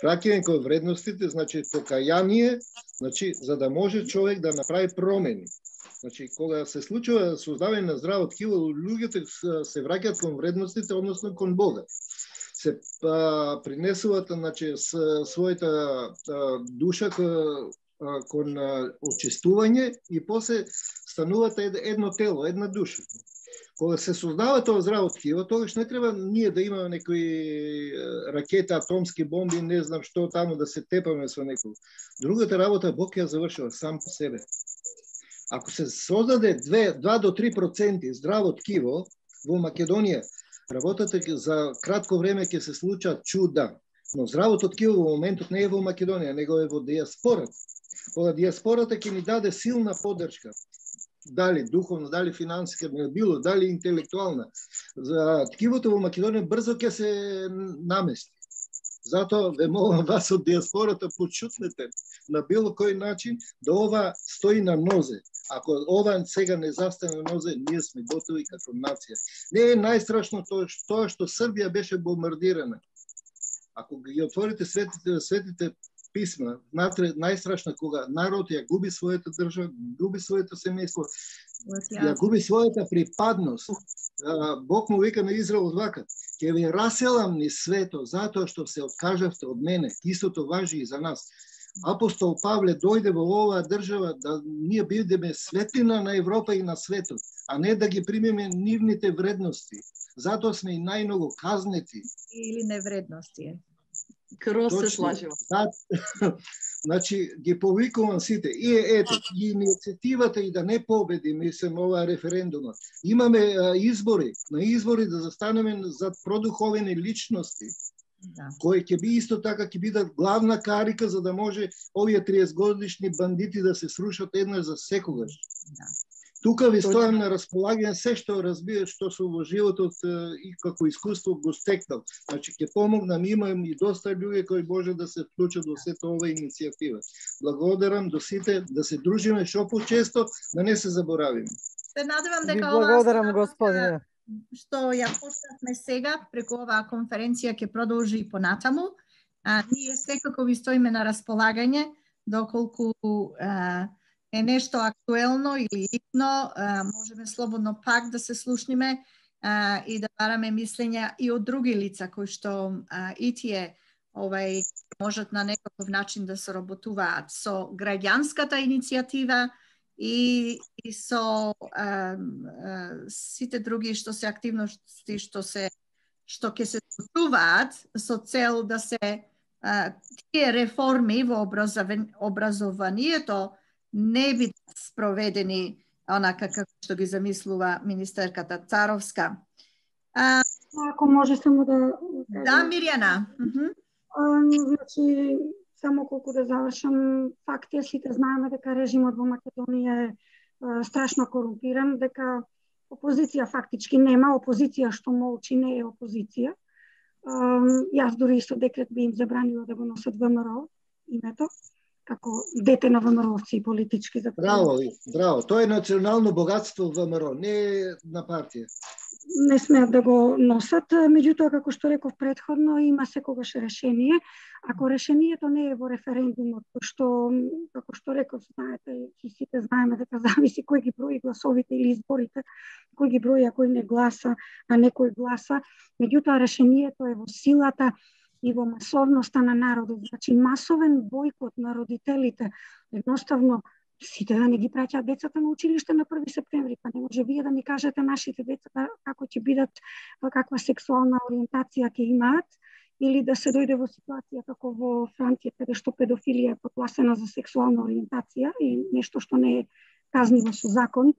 Враќање кон вредностите, значи покаяние, значи за да може човек да направи промени. Значи, кога се случува создавање на здраво ткиво, луѓето се враќаат кон вредностите, односно кон Бога. Се принесуваат, значи, својата душа кон очистување и после стануваат едно тело, една душа. Кога се создава тоа здраво ткиво, тогаш не треба ние да имаме некои ракета, атомски бомби, не знам што таму да се тепаме со некој. Другата работа Бог ја завршува сам по себе. Ако се создаде 2 до 3% здраво ткиво во Македонија, работата за кратко време ќе се случат чуда. Но здравото ткиво во моментот не е во Македонија, него е во диаспората. Кога диаспората ќе ни даде силна поддршка, дали духовна, дали финансиска, било, дали интелектуална, за ткивото во Македонија брзо ќе се намести. Затоа ве молам вас од диаспората, почутнете на било кој начин да ова стои на нозе. Ако ова сега не застане на нозе, ние сме готови како нација. Не е најстрашно тоа што Србија беше бомбардирана. Ако ги отворите светите писма, најстрашно кога народ ја губи својата држава, губи своето семејство, ја губи својата припадност. Бог му вика на Израел вака: ќе ви раселам низ свето затоа што се откажавте од мене. Истото важи и за нас. Апостол Павле дојде во оваа држава да ние бидеме светлина на Европа и на светот, а не да ги примеме нивните вредности. Затоа сме и најмногу казнети. Или невредности. Крос се слажува. Значи, ги повикувам сите. И ете, и иницијативата и да не победи, мислам, ова референдума. Имаме избори, на избори да застанеме зад продуховени личности, кои ќе би исто така ќе бидат главна карика за да може овие 30 годишни бандити да се срушат еднаш за секогаш. Тука ви стојам на располагање се што разбирам, што со во животот и како искуство го стекнав. Значи ќе помогнам, имам и доста луѓе кои може да се вклучат во сета ова иницијатива. Благодарам до сите да се дружиме што почесто, да не се заборавиме. Се надевам дека благодарам, господине, што ја почнавме сега преку оваа конференција ќе продолжи и понатаму. Ние секако ви стоиме на располагање доколку е нешто актуелно или итно, можеме слободно пак да се слушниме и да бараме мислења и од други лица кои што и тие можат на некаков начин да соработуваат со граѓанската иницијатива и со сите други што се активности што ќе се случуваат со цел да се тие реформи во образованието не бидат спроведени онака како што ги замислува министерката Царовска. Ако може само да... Да, Мирјана. Значи, само колку да завршам, факт е, сите знаеме дека режимот во Македонија е страшно корумпиран, дека опозиција фактички нема, опозиција што молчи не е опозиција. Јас дури со декрет би им забранила да го носат ВМРО името, како дете на ВМРО-овци и политички затворени. Браво, тоа е национално богатство ВМРО, не е на партија. Не смеат да го носат, меѓутоа, како што реков предходно, има секогаш решение. Ако решението не е во референдумот, што, како што реков, знаете, и сите знаеме дека зависи кој ги брои гласовите или изборите, кој ги брои, а кој не гласа, а некој гласа. Меѓутоа, решението е во силата и во масовноста на народот. Значи, масовен бојкот на родителите, едноставно, сите да не ги праќаат децата на училиште на 1 септември, па не може вие да ни кажете нашите деца како ќе бидат, каква сексуална ориентација ќе имаат, или да се дојде во ситуација како во Франција, каде што педофилија е подгласена за сексуална ориентација и нешто што не е казниво со закон.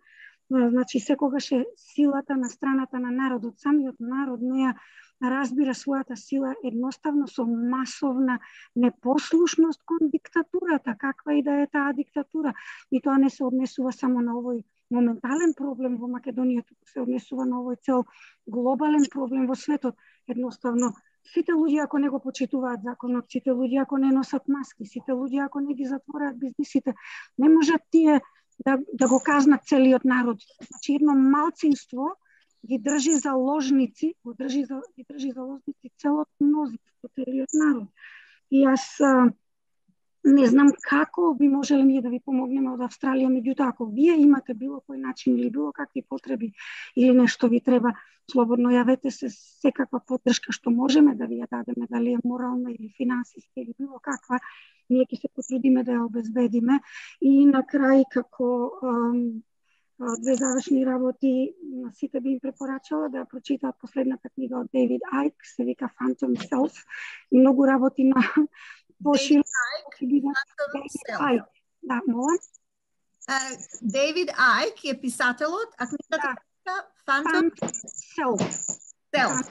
Значи, секогаш е силата на страната на народот. Самиот народ не разбира својата сила едноставно со масовна непослушност кон диктатурата, каква и да е таа диктатура. И тоа не се однесува само на овој моментален проблем во Македонија, туку се однесува на овој цел глобален проблем во светот. Едноставно, сите луѓе ако не го почитуваат законот, сите луѓе ако не носат маски, сите луѓе ако не ги затвораат бизнисите, не можат тие да го казнат целиот народ. Значи, едно малцинство ги држи заложници, ги држи заложници целото мнозинство, целиот народ. И јас не знам како би можеле ние да ви помогнеме од Австралија, меѓутоа ако вие имате било кој начин или било какви потреби или нешто ви треба, слободно јавете се, секаква поддршка што можеме да ви ја дадеме, дали е морална или финансиска или било каква, ние ќе се потрудиме да ја обезбедиме. И на крај, како две завршни работи, сите би им препорачала да прочитаат последната книга од Дейвид Айк, се вика Phantom Self, и многу работи на поширо. Да, молам. Дейвид Айк е писателот, а книгата Phantom Self. Да.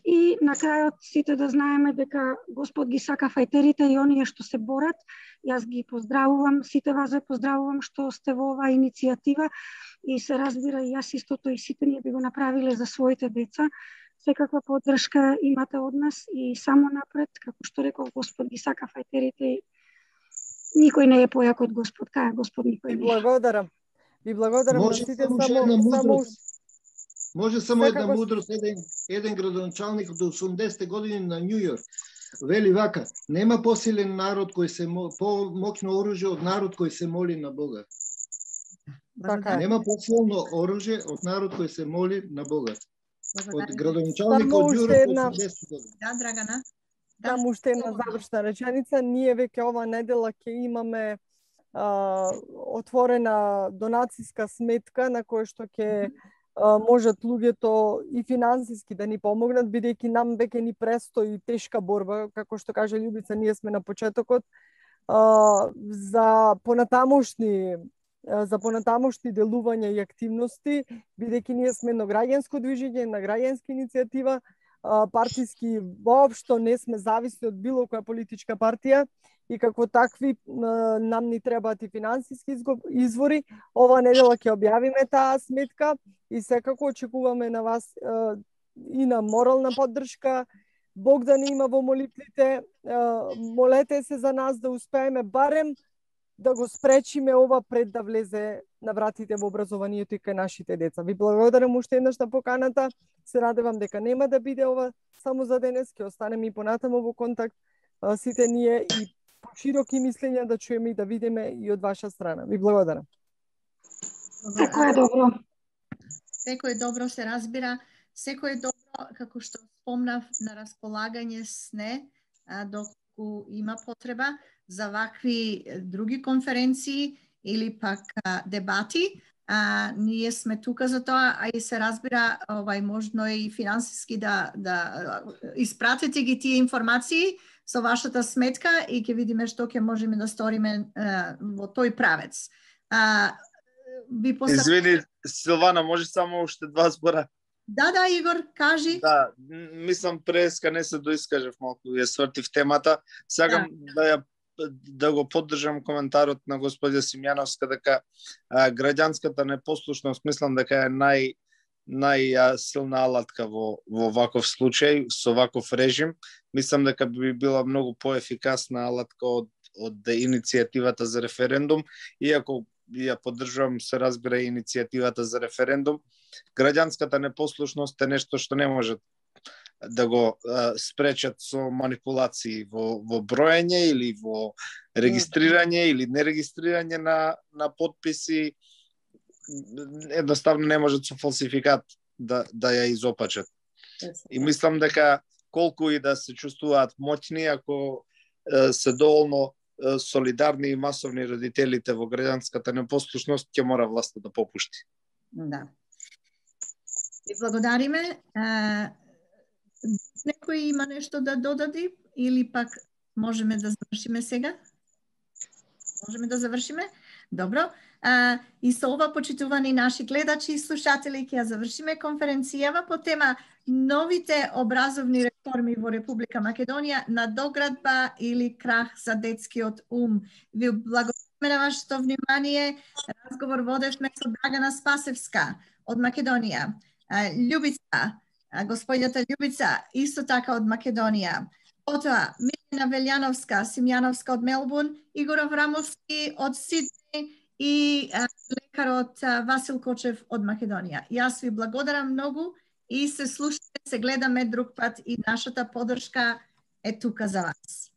И на крајот сите да знаеме дека Господ ги сака фајтерите и оние што се борат. Јас ги поздравувам, сите вас ве поздравувам што сте во оваа иницијатива и се разбира и јас истото и сите ние би го направиле за своите деца. Секаква поддршка имате од нас и само напред, како што реков Господ ги сака фајтерите. Никој не е појак од Господ, кај Господ никој не е. Благодарам. Ви благодарам на сите само Може само една мудрост, еден градоначалник од 80-те години на Њу Јорк вели вака: нема посилен народ кој се помоќно оружје од народ кој се моли на Бога. Така. Нема посилно оружје од народ кој се моли на Бога. Од градоначалник од Њу Јорк 80-те години. Да, Драгана. Само уште една завршна реченица. Ние веќе ова недела ќе имаме отворена донацијска сметка на која што ќе можат луѓето и финансиски да ни помогнат, бидејќи нам веќе ни престои тешка борба, како што каже Љубица, ние сме на почетокот, за понатамошни делувања и активности, бидејќи ние сме едно граѓанско движење, една граѓанска иницијатива, партиски воопшто не сме зависни од било која политичка партија и како такви нам ни требаат и финансиски извори. Ова недела ќе објавиме таа сметка и секако очекуваме на вас и на морална поддршка. Бог да ни има во молитвите. Молете се за нас да успееме барем да го спречиме ова пред да влезе на вратите во образованието и кај нашите деца. Ви благодарам уште еднаш на поканата. Се надевам дека нема да биде ова само за денес, ќе останеме и понатаму во контакт сите ние и широки мислења да чуеме и да видиме и од ваша страна. Ви благодарам. Секој е добро. Секој е добро, се разбира. Секој е добро, како што спомнав, на располагање сне, доколку има потреба за вакви други конференции или пак дебати. Ние сме тука за тоа, а и се разбира, можно и финансиски да испратите ги тие информации со вашата сметка и ќе видиме што ќе можеме да сториме во тој правец. Извини, Силвана, може само уште 2 збора? Да, Игор, кажи. Да, мислам преска не се доискажев малку, ја свртив темата. Сакам да го поддржам коментарот на господја Симјановска дека граѓанската непослушност мислам дека е најсилна алатка во ваков случај, со ваков режим. Мислам дека би била многу поефикасна алатка од иницијативата за референдум, иако ја поддржувам, се разбира, иницијативата за референдум. Граѓанската непослушност е нешто што не може да го спречат со манипулации во броење или во регистрирање или нерегистрирање на подписи. Едноставно не можат со фалсификат да ја изопачат. И мислам дека колку и да се чувствуваат моќни, ако се доволно солидарни и масовни родителите во граѓанската непослушност, ќе мора власта да попушти. Да. И благодариме. Некој има нешто да додади или пак можеме да завршиме сега? Можеме да завршиме? Добро. И со ова, почитувани наши гледачи и слушатели, ќе ја завршиме конференцијава по тема новите образовни реформи во Република Македонија, надоградба или крах за детскиот ум. Ви благодариме на вашето внимание. Разговор водевме со Драгана Спасевска од Македонија. Љубица, господјата Љубица, исто така од Македонија. Потоа, Милена Велјановска, Симјановска од Мелбурн, Игор Аврамовски од Сидни и лекарот Васил Кочев од Македонија. Јас ви благодарам многу и се слушаме, се гледаме друг пат и нашата поддршка е тука за вас.